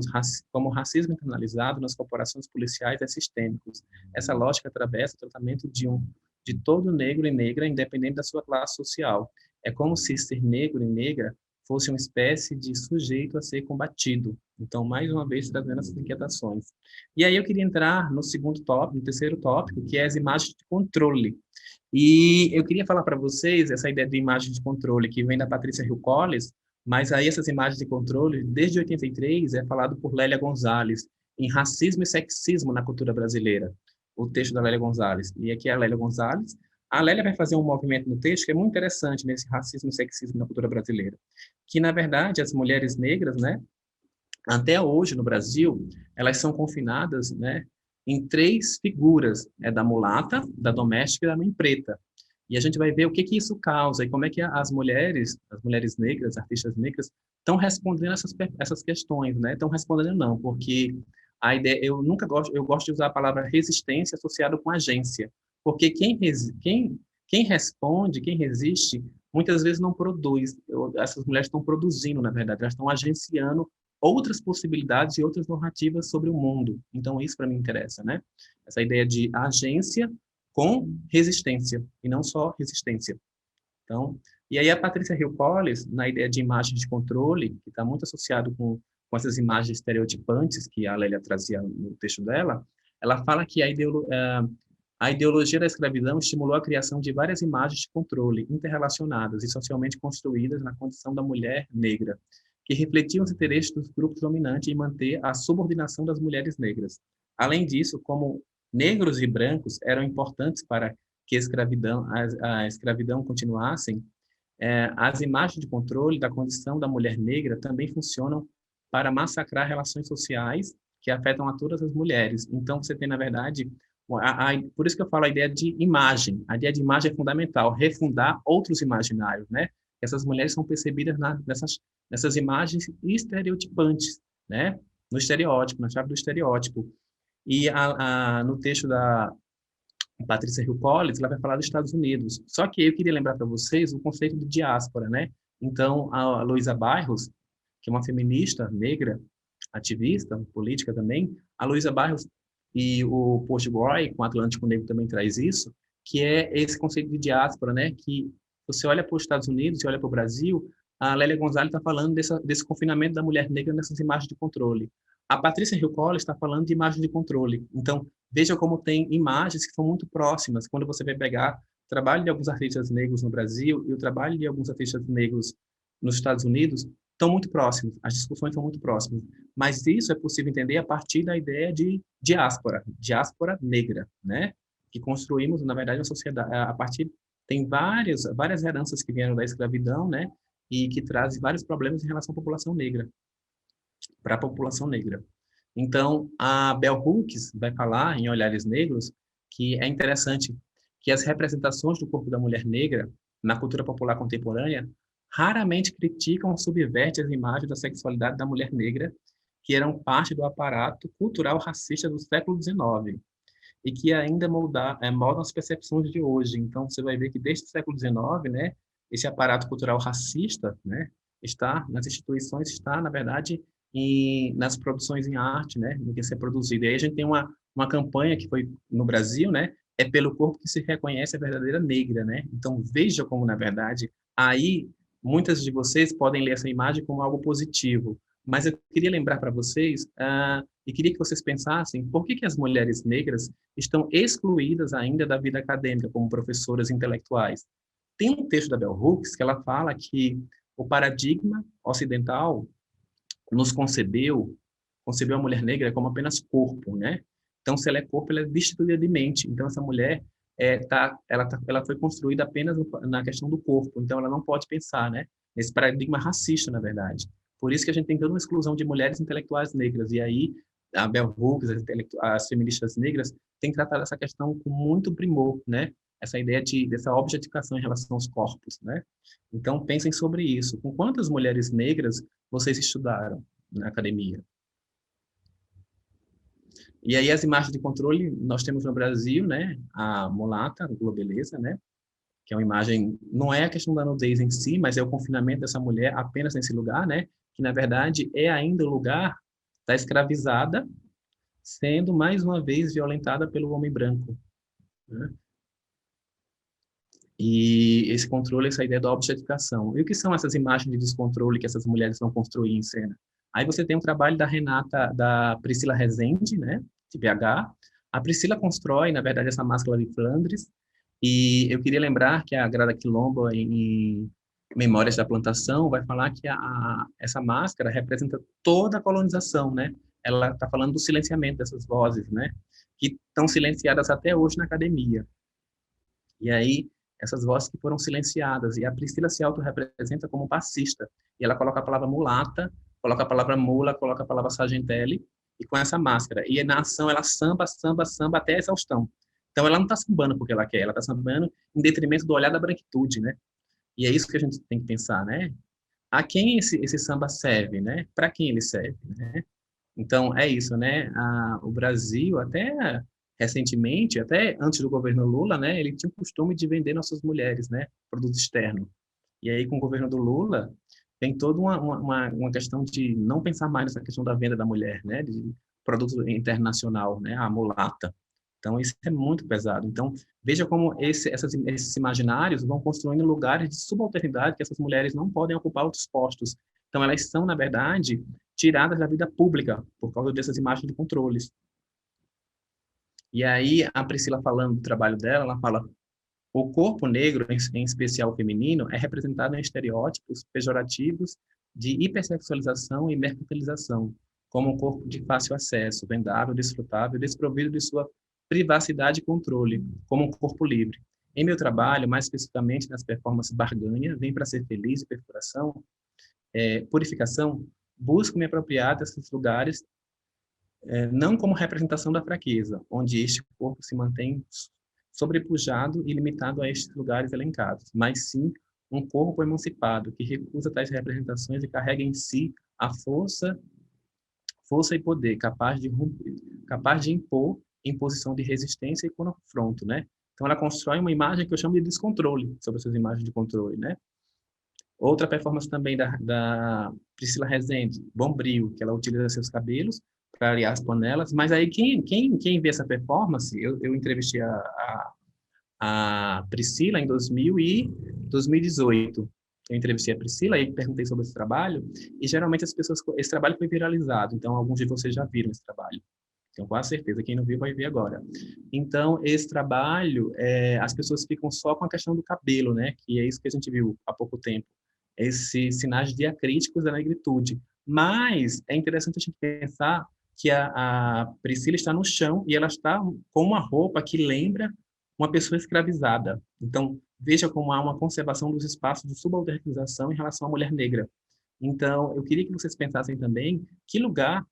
o racismo internalizado nas corporações policiais é sistêmico, essa lógica atravessa o tratamento de todo negro e negra, independente da sua classe social. É como se ser negro e negra fosse uma espécie de sujeito a ser combatido. Então, mais uma vez, trazendo essas inquietações. E aí eu queria entrar no terceiro tópico, que é as imagens de controle. E eu queria falar para vocês essa ideia de imagem de controle que vem da Patrícia Hill Collins, mas aí essas imagens de controle, desde 83, é falado por Lélia Gonzalez, em Racismo e Sexismo na Cultura Brasileira, o texto da Lélia Gonzalez. E aqui é a Lélia Gonzalez. A Lélia vai fazer um movimento no texto que é muito interessante nesse racismo e sexismo na cultura brasileira, que, na verdade, as mulheres negras, né, até hoje no Brasil, elas são confinadas, né, em 3 figuras, da mulata, da doméstica e da mãe preta. E a gente vai ver o que isso causa e como é que as mulheres negras, artistas negras, estão respondendo essas questões, né? Estão respondendo não, porque a ideia, eu gosto de usar a palavra resistência associada com agência, porque quem responde, quem resiste, muitas vezes não produz. Essas mulheres estão produzindo, na verdade, elas estão agenciando outras possibilidades e outras narrativas sobre o mundo. Então, isso para mim interessa, né? Essa ideia de agência com resistência, e não só resistência. Então, e aí a Patrícia Hill Collins, na ideia de imagem de controle, que está muito associado com essas imagens estereotipantes que a Lélia trazia no texto dela, ela fala que a ideologia da escravidão estimulou a criação de várias imagens de controle interrelacionadas e socialmente construídas na condição da mulher negra, que refletiam os interesses dos grupos dominantes em manter a subordinação das mulheres negras. Além disso, como negros e brancos eram importantes para que a escravidão continuassem, as imagens de controle da condição da mulher negra também funcionam para massacrar relações sociais que afetam a todas as mulheres. Então, você tem, na verdade, por isso que eu falo a ideia de imagem. A ideia de imagem é fundamental, refundar outros imaginários, né? Essas mulheres são percebidas nessas imagens estereotipantes, né? No estereótipo, na chave do estereótipo. E no texto da Patrícia Hill Collins, ela vai falar dos Estados Unidos. Só que eu queria lembrar para vocês o conceito de diáspora, né? Então, a Luísa Barros, que é uma feminista negra, ativista, política também, a Luísa Barros e o Paul Gilroy, com o Atlântico Negro, também traz isso, que é esse conceito de diáspora, né? Que você olha para os Estados Unidos, você olha para o Brasil, a Lélia Gonzalez está falando desse confinamento da mulher negra nessas imagens de controle. A Patrícia Hill Collins está falando de imagens de controle. Então, veja como tem imagens que são muito próximas. Quando você vai pegar o trabalho de alguns artistas negros no Brasil e o trabalho de alguns artistas negros nos Estados Unidos, estão muito próximos. As discussões são muito próximas. Mas isso é possível entender a partir da ideia de diáspora negra, né? Que construímos, na verdade, uma sociedade a partir tem várias heranças que vieram da escravidão, né? E que trazem vários problemas em relação à população negra, para a população negra. Então, a Bell Hooks vai falar em Olhares Negros que é interessante que as representações do corpo da mulher negra na cultura popular contemporânea raramente criticam ou subvertem as imagens da sexualidade da mulher negra que eram parte do aparato cultural racista do século XIX e que ainda moldam as percepções de hoje. Então, você vai ver que desde o século XIX, né, esse aparato cultural racista, né, está nas instituições, está, na verdade, nas produções em arte, né, no que é produzido. E aí a gente tem uma campanha que foi no Brasil, né, é pelo corpo que se reconhece a verdadeira negra, né? Então, veja como, na verdade, aí muitas de vocês podem ler essa imagem como algo positivo, mas eu queria lembrar para vocês, e queria que vocês pensassem, por que as mulheres negras estão excluídas ainda da vida acadêmica como professoras intelectuais? Tem um texto da Bell Hooks que ela fala que o paradigma ocidental nos concebeu a mulher negra como apenas corpo, né? Então, se ela é corpo, ela é destituída de mente. Então, essa mulher ela foi construída apenas na questão do corpo. Então, ela não pode pensar, né? nesse paradigma racista, na verdade. Por isso que a gente tem toda uma exclusão de mulheres intelectuais negras. E aí, a Bell Hooks, as feministas negras, têm tratado essa questão com muito primor, né? Essa ideia dessa objetificação em relação aos corpos, né? Então, pensem sobre isso. Com quantas mulheres negras vocês estudaram na academia? E aí, as imagens de controle, nós temos no Brasil, né? A mulata, a globeleza, né? Que é uma imagem, não é a questão da nudez em si, mas é o confinamento dessa mulher apenas nesse lugar, né? Que, na verdade, é ainda o lugar da escravizada, sendo, mais uma vez, violentada pelo homem branco, né? E esse controle, essa ideia da objetificação. E o que são essas imagens de descontrole que essas mulheres vão construir em cena? Aí você tem um trabalho da Renata, da Priscila Rezende, né, de BH. A Priscila constrói, na verdade, essa máscara de Flandres. E eu queria lembrar que a Grada Quilombo, em Memórias da Plantação, vai falar que essa máscara representa toda a colonização, né? Ela está falando do silenciamento dessas vozes, né? Que estão silenciadas até hoje na academia. E aí, essas vozes que foram silenciadas. E a Priscila se autorrepresenta como passista. E ela coloca a palavra mulata, coloca a palavra mula, coloca a palavra sargentelli, e com essa máscara. E na ação ela samba, samba, samba até a exaustão. Então ela não está sambando porque ela quer, ela está sambando em detrimento do olhar da branquitude, né? E é isso que a gente tem que pensar, né? A quem esse samba serve, né? Para quem ele serve, né? Então, é isso, né? O Brasil, até recentemente, até antes do governo Lula, né, ele tinha o costume de vender nossas mulheres, né, produto externo. E aí, com o governo do Lula, tem toda uma questão de não pensar mais nessa questão da venda da mulher, né, de produto internacional, né, a mulata. Então, isso é muito pesado. Então, veja como esses imaginários vão construindo lugares de subalternidade que essas mulheres não podem ocupar outros postos. Então, elas são, na verdade, tiradas da vida pública por causa dessas imagens de controles. E aí, a Priscila falando do trabalho dela, ela fala: o corpo negro, em especial feminino, é representado em estereótipos pejorativos de hipersexualização e mercantilização, como um corpo de fácil acesso, vendável, desfrutável, desprovido de sua privacidade e controle, como um corpo livre. Em meu trabalho, mais especificamente nas performances Barganha, Vem para Ser Feliz e Perfuração, Purificação, busco me apropriar desses lugares não como representação da fraqueza, onde este corpo se mantém sobrepujado e limitado a estes lugares elencados, mas sim um corpo emancipado que recusa tais representações e carrega em si a força e poder capaz de impor em posição de resistência e confronto, né? Então ela constrói uma imagem que eu chamo de descontrole sobre essas imagens de controle, né? Outra performance também da Priscila Rezende, Bombril, que ela utiliza seus cabelos para arear as panelas. Mas aí, quem vê essa performance, eu entrevistei a Priscila em 2018. Eu entrevistei a Priscila e perguntei sobre esse trabalho, e geralmente esse trabalho foi viralizado, então alguns de vocês já viram esse trabalho. Tenho quase certeza, quem não viu vai ver agora. Então, esse trabalho, as pessoas ficam só com a questão do cabelo, né? Que é isso que a gente viu há pouco tempo. Esses sinais diacríticos da negritude. Mas é interessante a gente pensar que a Priscila está no chão e ela está com uma roupa que lembra uma pessoa escravizada. Então, veja como há uma conservação dos espaços de subalternização em relação à mulher negra. Então, eu queria que vocês pensassem também que lugar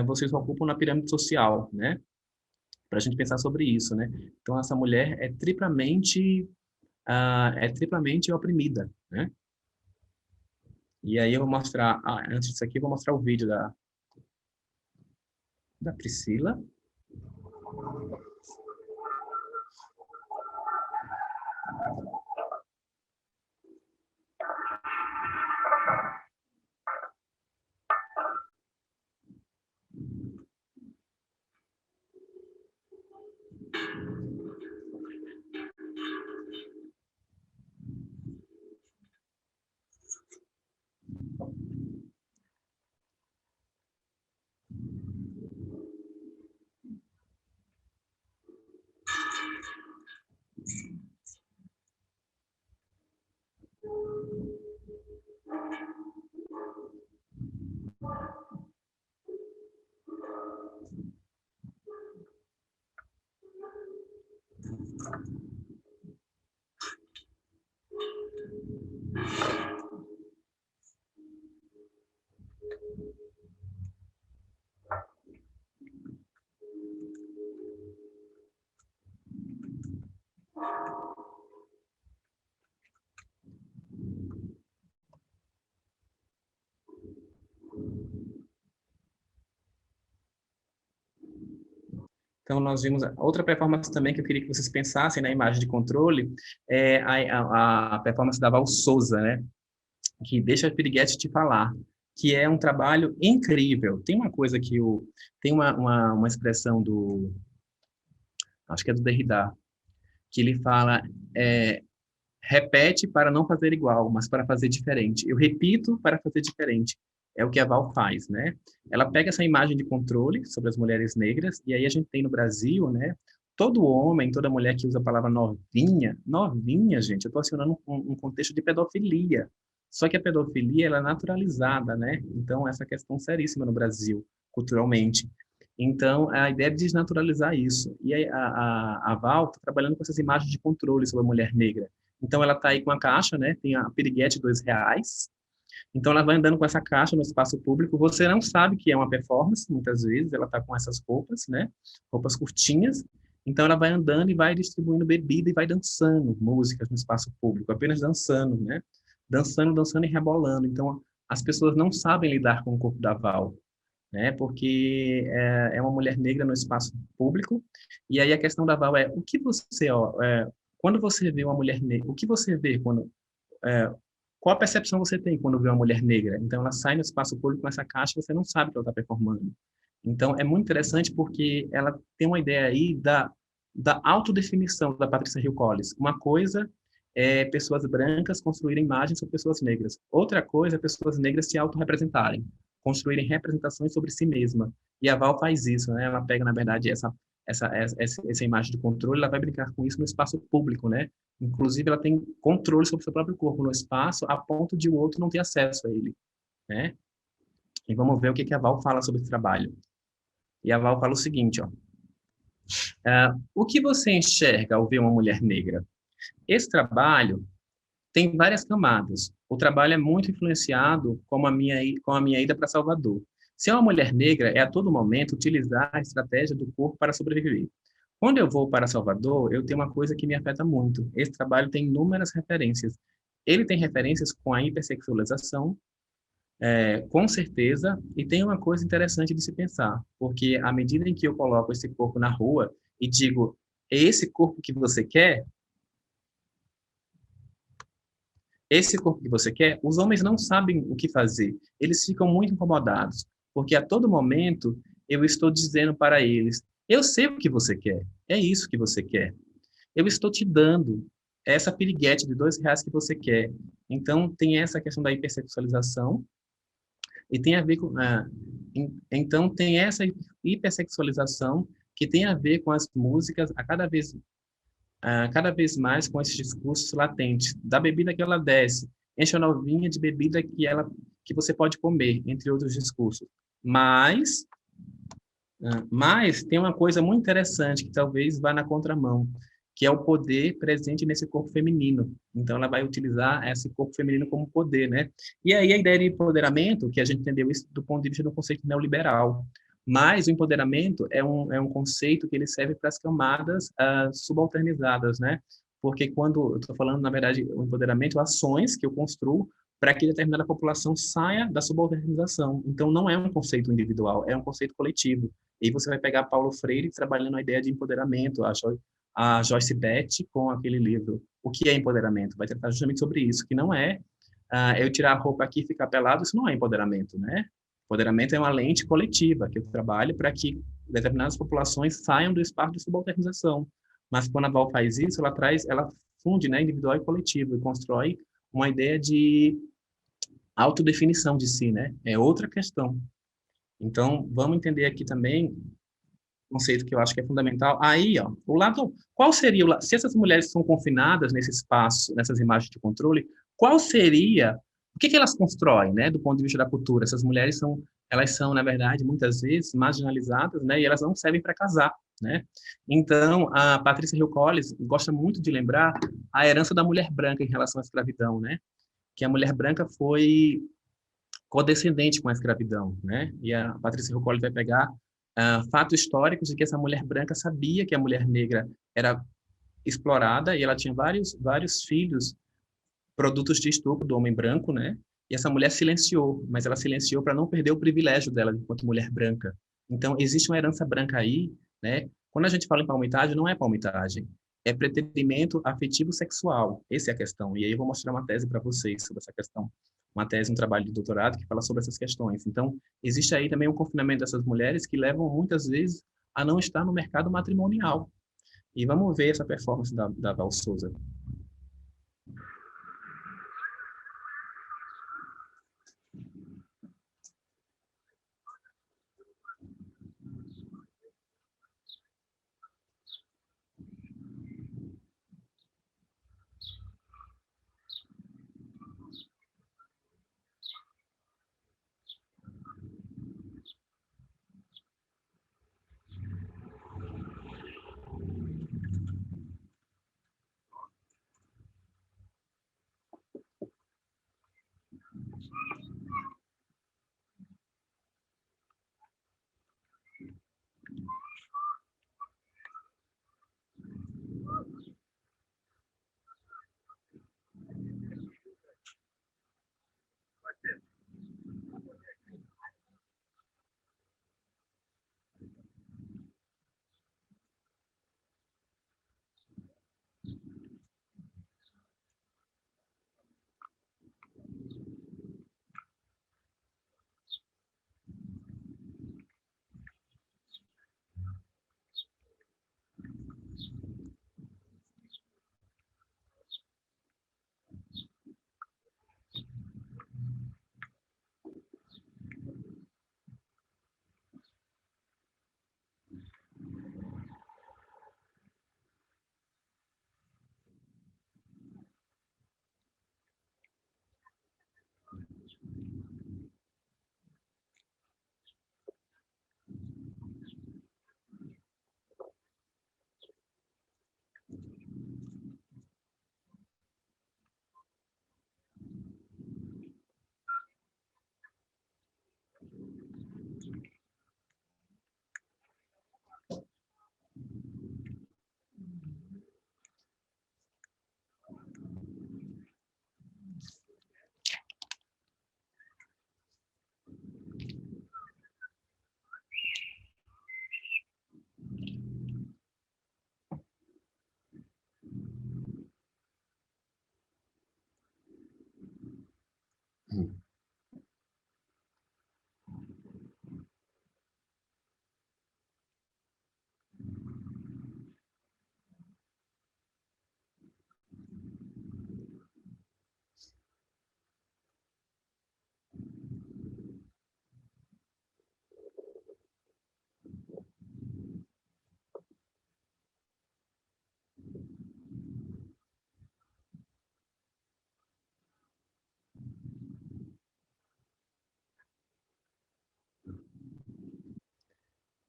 vocês ocupam na pirâmide social, né? Para a gente pensar sobre isso, né? Então, essa mulher é triplamente oprimida, né? E aí eu vou mostrar, antes disso aqui, eu vou mostrar o vídeo da Priscila. Então, nós vimos outra performance também que eu queria que vocês pensassem na imagem de controle, é a performance da Val Souza, né? Que deixa a Piriguete te falar, que é um trabalho incrível. Tem uma coisa que tem uma expressão acho que é do Derrida, que ele fala, repete para não fazer igual, mas para fazer diferente. Eu repito para fazer diferente. É o que a Val faz, né? Ela pega essa imagem de controle sobre as mulheres negras, e aí a gente tem no Brasil, né? Todo homem, toda mulher que usa a palavra novinha, gente, eu estou acionando um contexto de pedofilia. Só que a pedofilia, ela é naturalizada, né? Então, essa questão seríssima no Brasil, culturalmente. Então, a ideia é desnaturalizar isso. E aí, a Val está trabalhando com essas imagens de controle sobre a mulher negra. Então, ela está aí com a caixa, né? Tem a piriguete R$2. Então, ela vai andando com essa caixa no espaço público. Você não sabe que é uma performance, muitas vezes. Ela está com essas roupas, né? Roupas curtinhas. Então, ela vai andando e vai distribuindo bebida e vai dançando músicas no espaço público, apenas dançando, né? Dançando e rebolando. Então, as pessoas não sabem lidar com o corpo da Val, né? Porque é uma mulher negra no espaço público. E aí a questão da Val é o que você, quando você vê uma mulher negra, o que você vê quando qual a percepção você tem quando vê uma mulher negra? Então ela sai no espaço público com essa caixa, você não sabe que ela está performando. Então é muito interessante porque ela tem uma ideia aí da autodefinição da Patrícia Hill Collins. Uma coisa é pessoas brancas construírem imagens sobre pessoas negras. Outra coisa é pessoas negras se autorrepresentarem, construírem representações sobre si mesma. E a Val faz isso, né? Ela pega, na verdade, essa imagem de controle, ela vai brincar com isso no espaço público, né? Inclusive, ela tem controle sobre o seu próprio corpo no espaço, a ponto de o outro não ter acesso a ele, né? E vamos ver o que a Val fala sobre esse trabalho. E a Val fala o seguinte, ó. O que você enxerga ao ver uma mulher negra? Esse trabalho tem várias camadas. O trabalho é muito influenciado com a minha ida para Salvador. Se é uma mulher negra, é a todo momento utilizar a estratégia do corpo para sobreviver. Quando eu vou para Salvador, eu tenho uma coisa que me afeta muito. Esse trabalho tem inúmeras referências. Ele tem referências com a hipersexualização, com certeza, e tem uma coisa interessante de se pensar, porque à medida em que eu coloco esse corpo na rua e digo, é esse corpo que você quer? Esse corpo que você quer? Os homens não sabem o que fazer. Eles ficam muito incomodados, porque a todo momento eu estou dizendo para eles, eu sei o que você quer, é isso que você quer. Eu estou te dando essa piriguete de R$2 que você quer. Então, tem essa questão da hipersexualização, e tem a ver com... então, tem essa hipersexualização que tem a ver com as músicas cada vez mais com esses discursos latentes, da bebida que ela desce, enche a novinha de bebida que você pode comer, entre outros discursos. Mas tem uma coisa muito interessante que talvez vá na contramão, que é o poder presente nesse corpo feminino. Então, ela vai utilizar esse corpo feminino como poder, né? E aí a ideia de empoderamento, que a gente entendeu isso do ponto de vista do conceito neoliberal, mas o empoderamento é um conceito que ele serve para as camadas subalternizadas, né? Porque quando eu estou falando, na verdade, o empoderamento, ações que eu construo para que determinada população saia da subalternização. Então, não é um conceito individual, é um conceito coletivo. E você vai pegar Paulo Freire trabalhando a ideia de empoderamento, a Joyce Beth com aquele livro, O que é Empoderamento? Vai tratar justamente sobre isso, que não é eu tirar a roupa aqui e ficar pelado, isso não é empoderamento, né? Empoderamento é uma lente coletiva que eu trabalho para que determinadas populações saiam do espaço de subalternização. Mas quando a Val faz isso, ela funde, né, individual e coletivo e constrói uma ideia de autodefinição de si, né? É outra questão. Então, vamos entender aqui também um conceito que eu acho que é fundamental. Aí, ó, qual seria se essas mulheres são confinadas nesse espaço, nessas imagens de controle, qual seria o que elas constroem, né, do ponto de vista da cultura? Essas mulheres elas são, na verdade, muitas vezes marginalizadas, né, e elas não servem para casar, né? Então, a Patrícia Hill Collins gosta muito de lembrar a herança da mulher branca em relação à escravidão, né? Que a mulher branca foi codescendente com a escravidão, né? E a Patrícia Hill Collins vai pegar fatos históricos de que essa mulher branca sabia que a mulher negra era explorada e ela tinha vários filhos produtos de estupro do homem branco, né? E essa mulher silenciou, mas ela silenciou para não perder o privilégio dela enquanto mulher branca. Então, existe uma herança branca aí, né? Quando a gente fala em palmitagem, não é palmitagem, é preterimento afetivo sexual. Essa é a questão. E aí eu vou mostrar uma tese para vocês sobre essa questão. Uma tese, um trabalho de doutorado que fala sobre essas questões. Então, existe aí também um confinamento dessas mulheres que levam muitas vezes a não estar no mercado matrimonial. E vamos ver essa performance da Val Souza.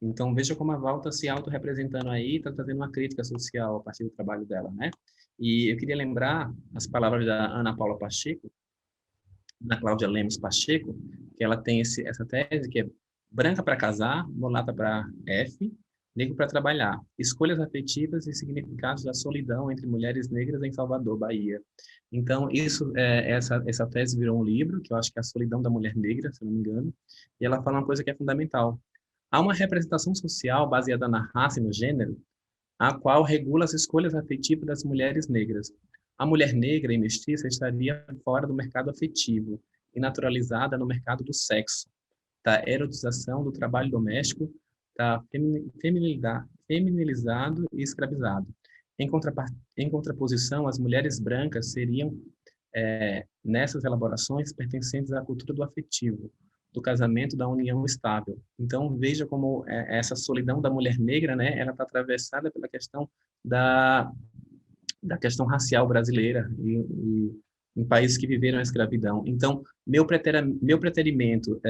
Então, veja como a Val está se autorrepresentando aí, está trazendo uma crítica social a partir do trabalho dela, né? E eu queria lembrar as palavras da Ana Paula Pacheco, da Cláudia Lemos Pacheco, que ela tem essa tese que é branca para casar, mulata para F, negro para trabalhar. Escolhas afetivas e significados da solidão entre mulheres negras em Salvador, Bahia. Então, essa tese virou um livro, que eu acho que é A Solidão da Mulher Negra, se não me engano, e ela fala uma coisa que é fundamental. Há uma representação social baseada na raça e no gênero, a qual regula as escolhas afetivas das mulheres negras. A mulher negra e mestiça estaria fora do mercado afetivo e naturalizada no mercado do sexo, da erotização do trabalho doméstico, da feminilizado e escravizado. Em contraposição, as mulheres brancas seriam, nessas elaborações, pertencentes à cultura do afetivo, do casamento, da união estável. Então, veja como essa solidão da mulher negra, né, ela está atravessada pela questão da questão racial brasileira e em países que viveram a escravidão. Então, meu preterimento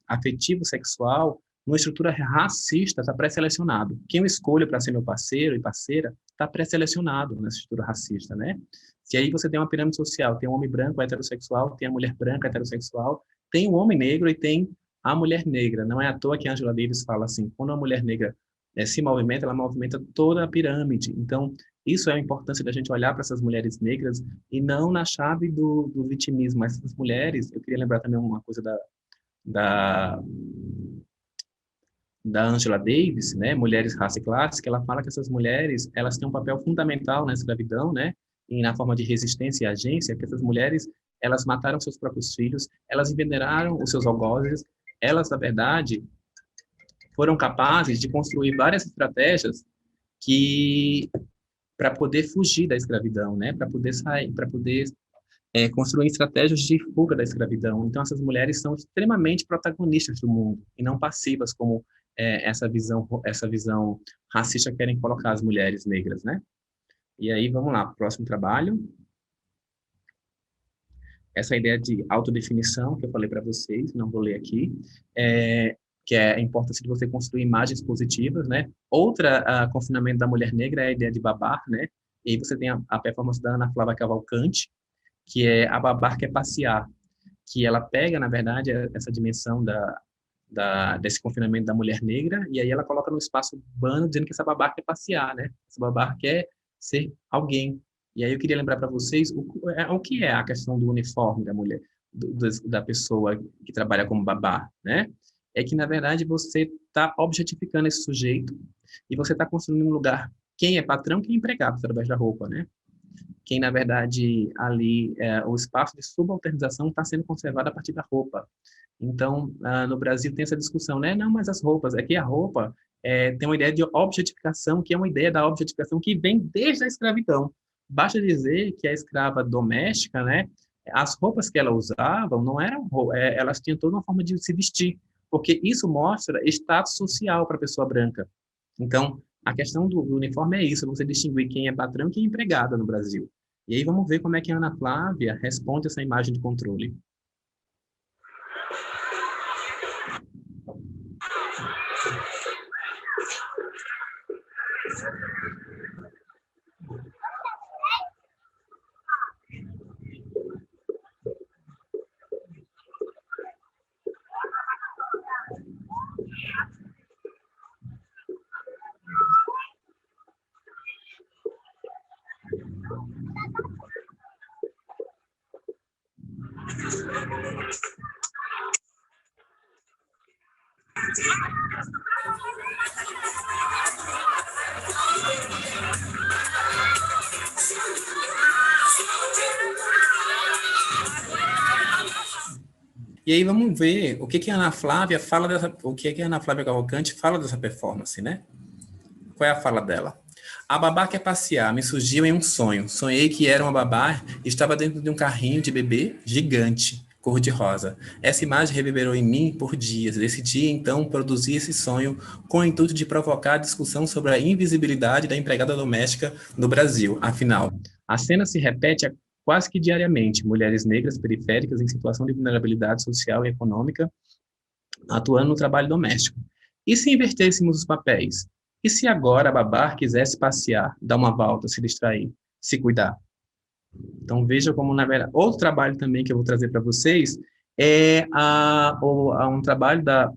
afetivo sexual, numa estrutura racista, está pré-selecionado. Quem eu escolho para ser meu parceiro e parceira está pré-selecionado nessa estrutura racista, né? Se aí você tem uma pirâmide social, tem um homem branco heterossexual, tem a mulher branca heterossexual, tem o homem negro e tem a mulher negra. Não é à toa que a Angela Davis fala assim, quando a mulher negra se movimenta, ela movimenta toda a pirâmide. Então, isso é a importância da gente olhar para essas mulheres negras e não na chave do vitimismo. Essas mulheres, eu queria lembrar também uma coisa da Angela Davis, né, Mulheres, Raça e Classe, que ela fala que essas mulheres, elas têm um papel fundamental na escravidão, né, e na forma de resistência e agência, que essas mulheres, elas mataram seus próprios filhos, elas envenenaram os seus algozes, elas, na verdade, foram capazes de construir várias estratégias que para poder fugir da escravidão, né, para poder sair, para poder construir estratégias de fuga da escravidão. Então, essas mulheres são extremamente protagonistas do mundo e não passivas como essa visão racista querem colocar as mulheres negras, né? E aí, vamos lá, próximo trabalho. Essa ideia de autodefinição que eu falei para vocês, não vou ler aqui, que é a importância de você construir imagens positivas, né? Outra confinamento da mulher negra é a ideia de babar, né? E aí você tem a performance da Ana Flávia Cavalcante, que é a babar que é passear, que ela pega, na verdade, essa dimensão desse confinamento da mulher negra, e aí ela coloca no espaço urbano, dizendo que essa babar quer passear, né? Essa babar quer ser alguém. E aí eu queria lembrar para vocês o que é a questão do uniforme da mulher, da pessoa que trabalha como babá, né? É que, na verdade, você está objetificando esse sujeito e você está construindo um lugar, quem é patrão, quem é empregado, através da roupa, né? Quem, na verdade, ali, o espaço de subalternização está sendo conservado a partir da roupa. Então, no Brasil tem essa discussão, né? Não, mas as roupas, é que a roupa tem uma ideia de objetificação, que é uma ideia da objetificação que vem desde a escravidão. Basta dizer que a escrava doméstica, né? As roupas que ela usava não eram, elas tinham toda uma forma de se vestir, porque isso mostra status social para a pessoa branca. Então, a questão do uniforme é isso, você distinguir quem é patrão e quem é empregada no Brasil. E aí vamos ver como é que a Ana Flávia responde essa imagem de controle. E aí vamos ver o que a Ana Flávia fala o que a Ana Flávia Cavalcante fala dessa performance, né? Qual é a fala dela? A babá quer passear, me surgiu em um sonho. Sonhei que era uma babá e estava dentro de um carrinho de bebê gigante, cor-de-rosa. Essa imagem reverberou em mim por dias. Decidi, então, produzir esse sonho com o intuito de provocar a discussão sobre a invisibilidade da empregada doméstica no Brasil. Afinal, a cena se repete quase que diariamente. Mulheres negras periféricas em situação de vulnerabilidade social e econômica atuando no trabalho doméstico. E se invertêssemos os papéis? E se agora a babá quisesse passear, dar uma volta, se distrair, se cuidar? Então, veja como, na verdade, outro trabalho também que eu vou trazer para vocês é um trabalho da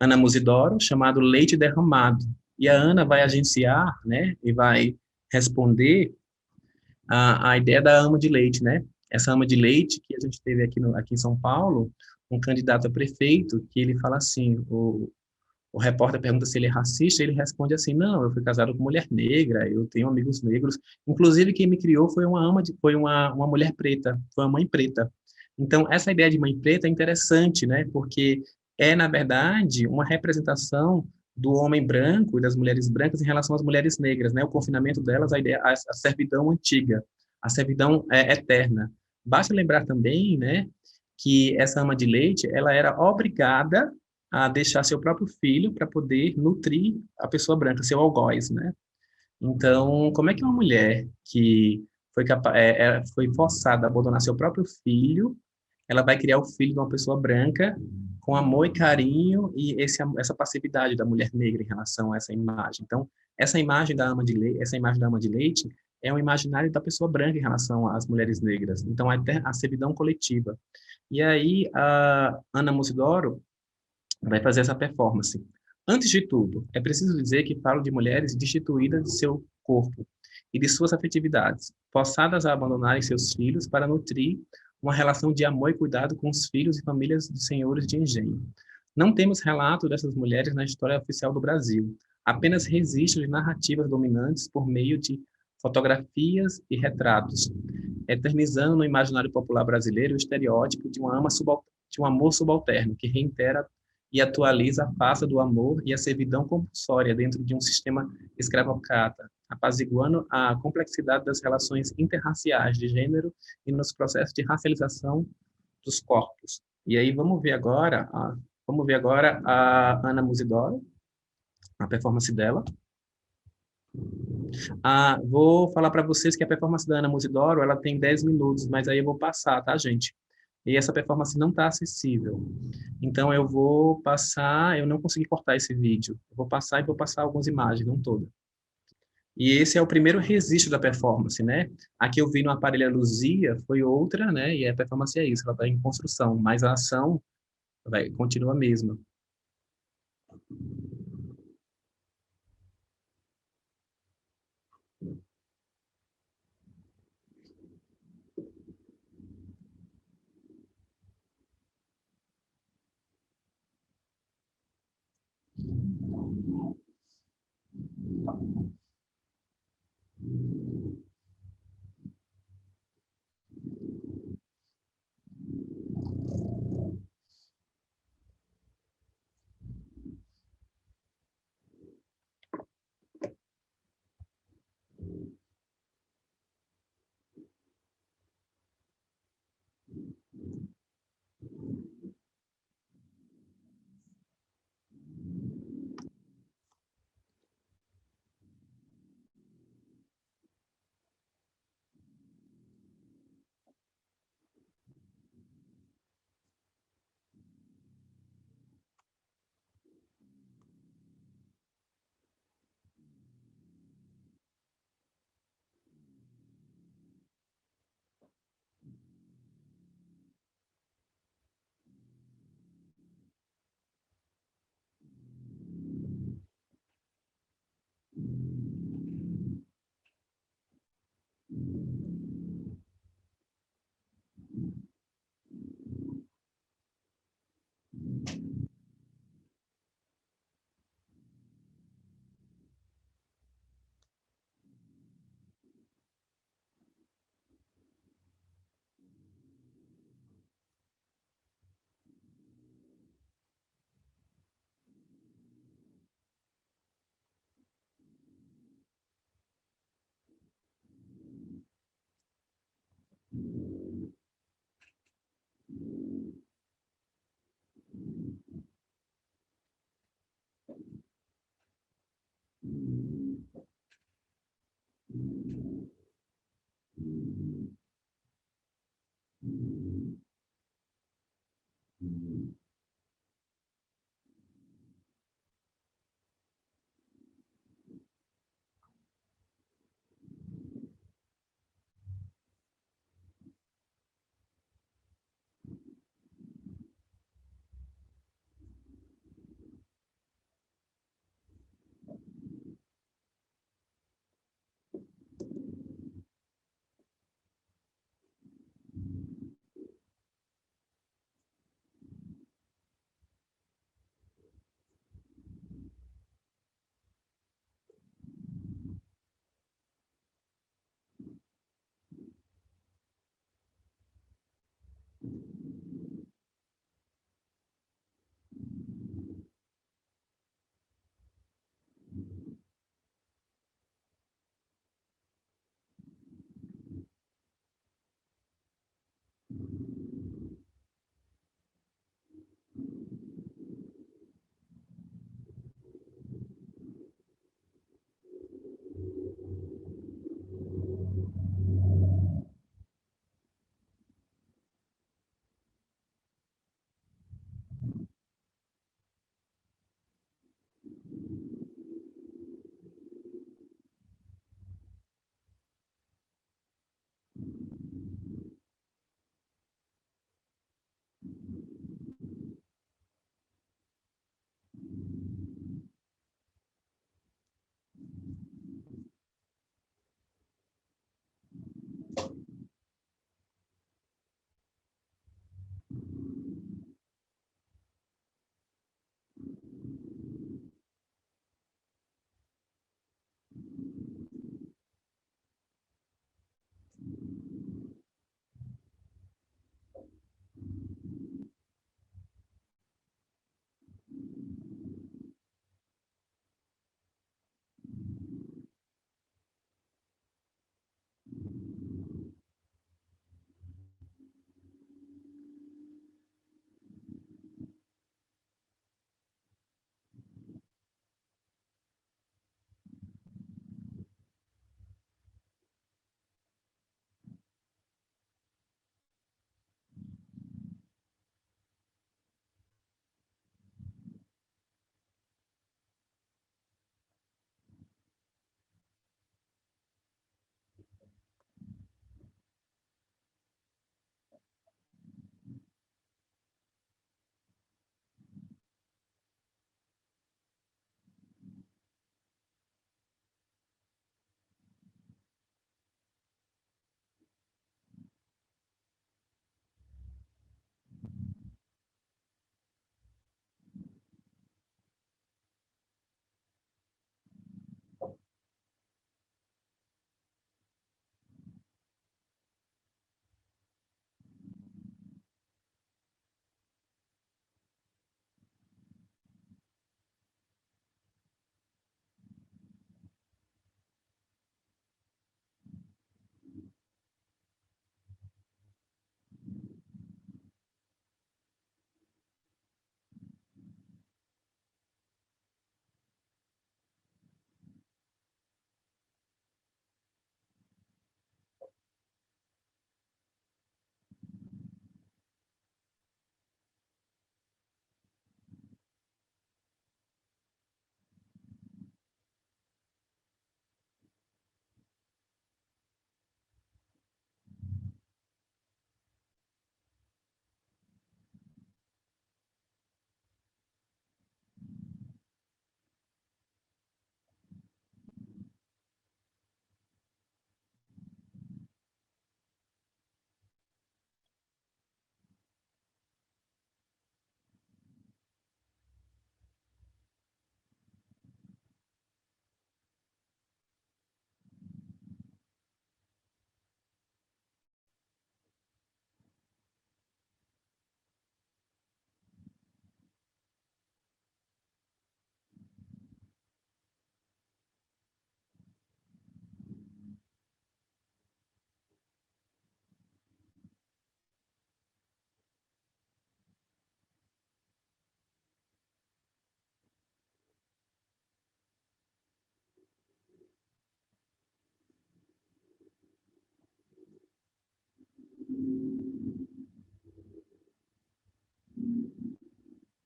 Ana Musidoro, chamado Leite Derramado. E a Ana vai agenciar, né, e vai responder a ideia da ama de leite, né? Essa ama de leite que a gente teve aqui em São Paulo, um candidato a prefeito, que ele fala assim, o repórter pergunta se ele é racista, ele responde assim, não, eu fui casado com mulher negra, eu tenho amigos negros, inclusive quem me criou foi uma mulher preta, foi uma mãe preta. Então, essa ideia de mãe preta é interessante, né, porque na verdade, uma representação do homem branco e das mulheres brancas em relação às mulheres negras, né, o confinamento delas, a servidão antiga, a servidão eterna. Basta lembrar também, né, que essa ama de leite, ela era obrigada a deixar seu próprio filho para poder nutrir a pessoa branca, seu algoz, né? Então, como é que uma mulher que foi forçada a abandonar seu próprio filho, ela vai criar o filho de uma pessoa branca com amor e carinho e essa passividade da mulher negra em relação a essa imagem? Então, essa imagem da ama de leite é um imaginário da pessoa branca em relação às mulheres negras. Então, a servidão coletiva. E aí, a Ana Musidoro vai fazer essa performance. Antes de tudo, é preciso dizer que falo de mulheres destituídas de seu corpo e de suas afetividades, forçadas a abandonarem seus filhos para nutrir uma relação de amor e cuidado com os filhos e famílias de senhores de engenho. Não temos relato dessas mulheres na história oficial do Brasil, apenas registros de narrativas dominantes por meio de fotografias e retratos, eternizando no imaginário popular brasileiro o estereótipo de um amor subalterno, que reitera e atualiza a farsa do amor e a servidão compulsória dentro de um sistema escravocrata, apaziguando a complexidade das relações interraciais de gênero e nos processos de racialização dos corpos. E aí vamos ver agora a Ana Musidoro, a performance dela. Vou falar para vocês que a performance da Ana Musidoro, ela tem 10 minutos, mas aí eu vou passar, tá, gente? E essa performance não está acessível. Então, eu vou passar, eu não consegui cortar esse vídeo. Eu vou passar e vou passar algumas imagens, não toda. E esse é o primeiro registro da performance, né? A que eu vi no aparelho Luzia foi outra, né? E a performance é isso, ela está em construção, mas a ação continua a mesma.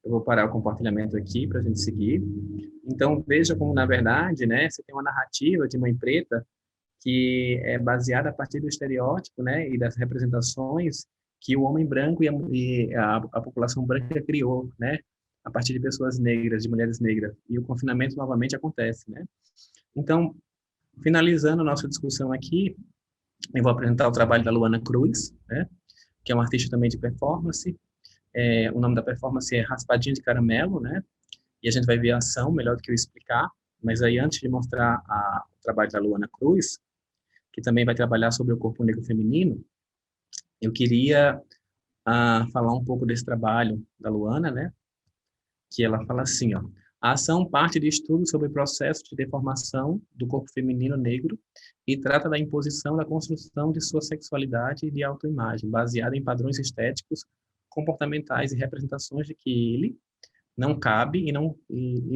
Eu vou parar o compartilhamento aqui para a gente seguir. Então, veja como, na verdade, né, você tem uma narrativa de Mãe Preta que é baseada a partir do estereótipo, né, e das representações que o homem branco e a população branca criou, né, a partir de pessoas negras, de mulheres negras. E o confinamento novamente acontece, né? Então, finalizando a nossa discussão aqui, eu vou apresentar o trabalho da Luana Cruz, né, que é uma artista também de performance. O nome da performance é Raspadinha de Caramelo, né? E a gente vai ver a ação, melhor do que eu explicar. Mas aí, antes de mostrar o trabalho da Luana Cruz, que também vai trabalhar sobre o corpo negro feminino, eu queria falar um pouco desse trabalho da Luana, né? Que ela fala assim, ó: a ação parte de estudos sobre o processo de deformação do corpo feminino negro e trata da imposição da construção de sua sexualidade e de autoimagem, baseada em padrões estéticos, comportamentais e representações de que ele não cabe e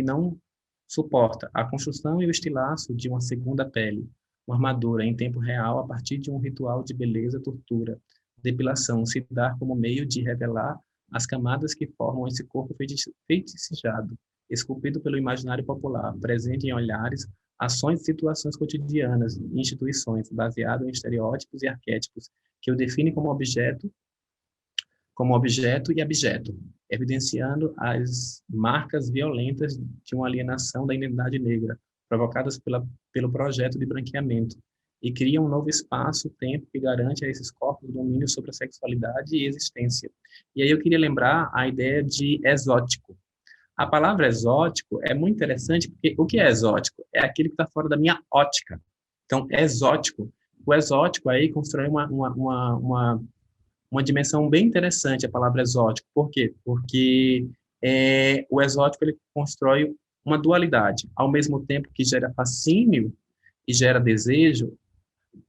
não suporta a construção e o estilaço de uma segunda pele, uma armadura em tempo real a partir de um ritual de beleza, tortura, depilação, se dar como meio de revelar as camadas que formam esse corpo feitiçado, esculpido pelo imaginário popular, presente em olhares, ações e situações cotidianas, instituições, baseado em estereótipos e arquétipos que o definem como objeto e abjeto, evidenciando as marcas violentas de uma alienação da identidade negra, provocadas pelo projeto de branqueamento, e cria um novo espaço-tempo que garante a esses corpos o domínio sobre a sexualidade e existência. E aí eu queria lembrar a ideia de exótico. A palavra exótico é muito interessante, porque o que é exótico? É aquilo que está fora da minha ótica. Então, exótico. O exótico aí constrói uma dimensão bem interessante, a palavra exótico. Por quê? Porque o exótico ele constrói uma dualidade. Ao mesmo tempo que gera fascínio e gera desejo,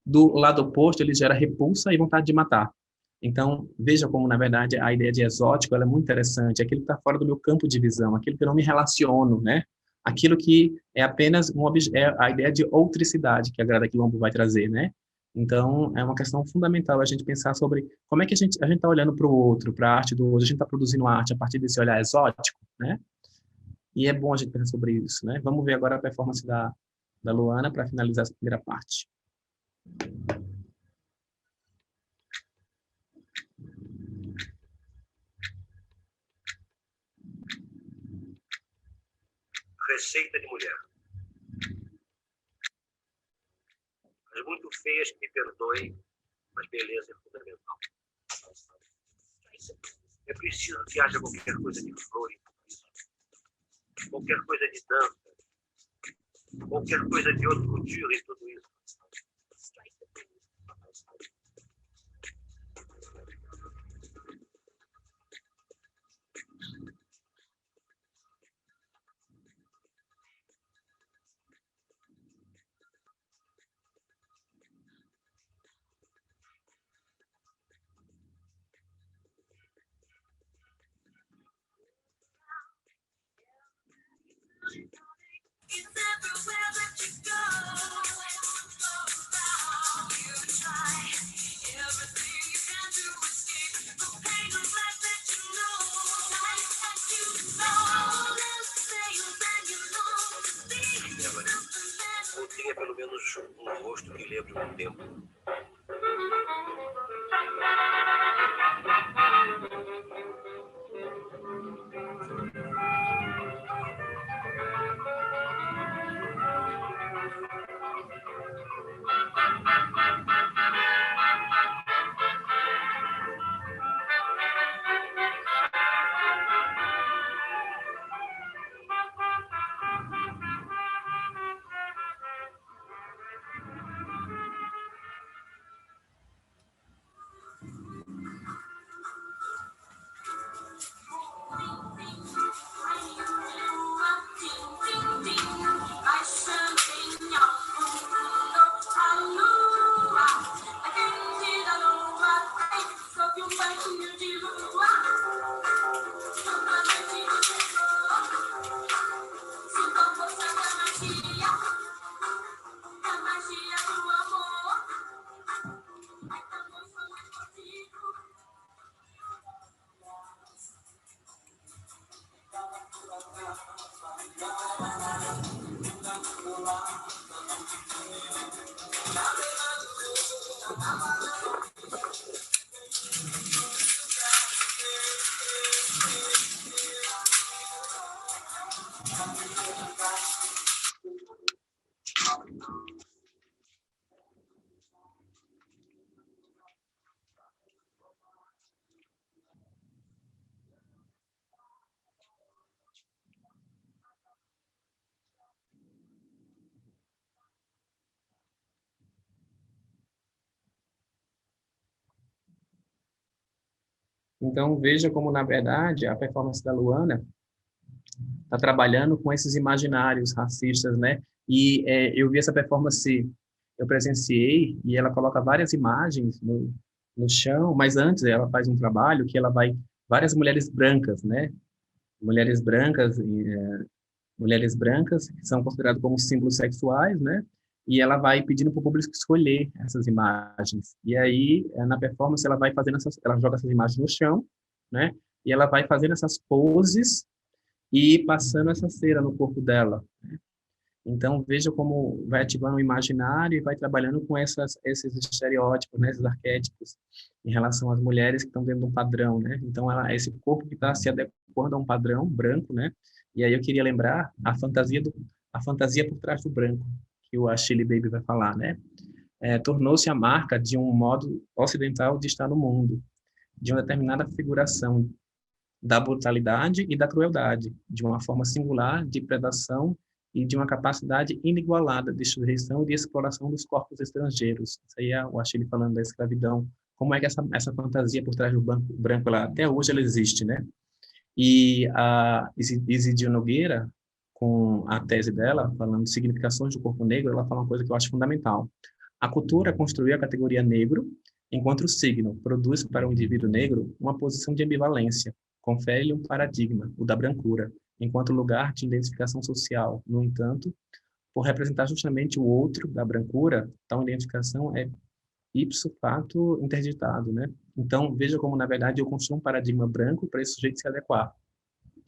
do lado oposto ele gera repulsa e vontade de matar. Então, veja como, na verdade, a ideia de exótico ela é muito interessante. Aquilo que está fora do meu campo de visão, aquilo que eu não me relaciono, né? Aquilo que é apenas a ideia de outricidade que a Grada Quilombo vai trazer, né? Então, é uma questão fundamental a gente pensar sobre como é que a gente está olhando para o outro, para a arte do outro, a gente está produzindo arte a partir desse olhar exótico, né? E é bom a gente pensar sobre isso, né? Vamos ver agora a performance da Luana para finalizar essa primeira parte. Receita de mulher. As muito feias que me perdoem, mas beleza é fundamental. É preciso que haja qualquer coisa de flor e qualquer coisa de dança, qualquer coisa de outro couture e tudo isso. Ou tenha pelo menos um rosto que lembre um tempo. Então, veja como, na verdade, a performance da Luana está trabalhando com esses imaginários racistas, né? E eu vi essa performance, eu presenciei, e ela coloca várias imagens no chão, mas antes ela faz um trabalho que ela vai, várias mulheres brancas, né? Mulheres brancas, mulheres brancas que são consideradas como símbolos sexuais, né? E ela vai pedindo para o público escolher essas imagens. E aí, na performance, ela vai fazendo ela joga essas imagens no chão, né? E ela vai fazendo essas poses e passando essa cera no corpo dela, né? Então, veja como vai ativando o imaginário e vai trabalhando com esses estereótipos, né, esses arquétipos, em relação às mulheres que estão dentro de um padrão, né? Então, esse corpo que está se adequando a um padrão branco, né? E aí eu queria lembrar a fantasia por trás do branco, que o Achille Baby vai falar, né? Tornou-se a marca de um modo ocidental de estar no mundo, de uma determinada figuração da brutalidade e da crueldade, de uma forma singular de predação e de uma capacidade inigualada de sujeição e de exploração dos corpos estrangeiros. Isso aí é o Achille falando da escravidão. Como é que essa fantasia por trás do branco até hoje ela existe, né? E a Isidio Nogueira, com a tese dela, falando de significações do corpo negro, ela fala uma coisa que eu acho fundamental. A cultura construiu a categoria negro, enquanto o signo produz para o indivíduo negro uma posição de ambivalência, confere-lhe um paradigma, o da brancura, enquanto lugar de identificação social. No entanto, por representar justamente o outro da brancura, tal identificação é ipso facto interditado, né? Então, veja como, na verdade, eu construo um paradigma branco para esse sujeito se adequar.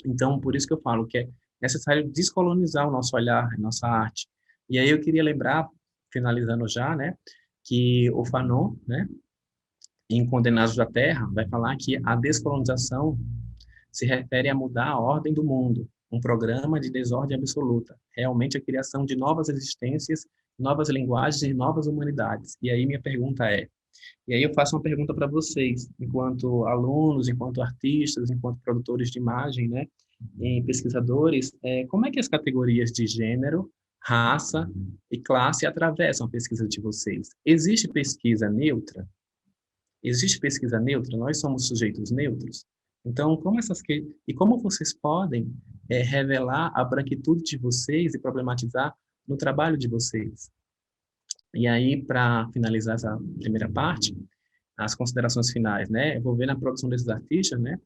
Então, por isso que eu falo que é necessário descolonizar o nosso olhar, a nossa arte. E aí eu queria lembrar, finalizando já, né, que o Fanon, né, em Condenados da Terra, vai falar que a descolonização se refere a mudar a ordem do mundo, um programa de desordem absoluta, realmente a criação de novas existências, novas linguagens e novas humanidades. E aí minha pergunta e aí eu faço uma pergunta para vocês, enquanto alunos, enquanto artistas, enquanto produtores de imagem, né, e pesquisadores, como é que as categorias de gênero, raça e classe atravessam a pesquisa de vocês? Existe pesquisa neutra? Existe pesquisa neutra? Nós somos sujeitos neutros? Então, como vocês podem revelar a branquitude de vocês e problematizar no trabalho de vocês? E aí, para finalizar essa primeira parte, as considerações finais, né? Eu vou ver na produção desses artistas, né?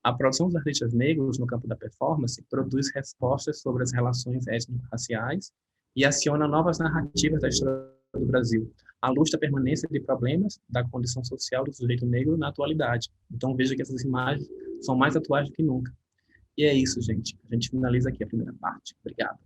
A produção dos artistas negros no campo da performance produz respostas sobre as relações étnico-raciais e aciona novas narrativas da história do Brasil, à luz da permanência de problemas da condição social do sujeito negro na atualidade. Então, veja que essas imagens são mais atuais do que nunca. E é isso, gente. A gente finaliza aqui a primeira parte. Obrigado.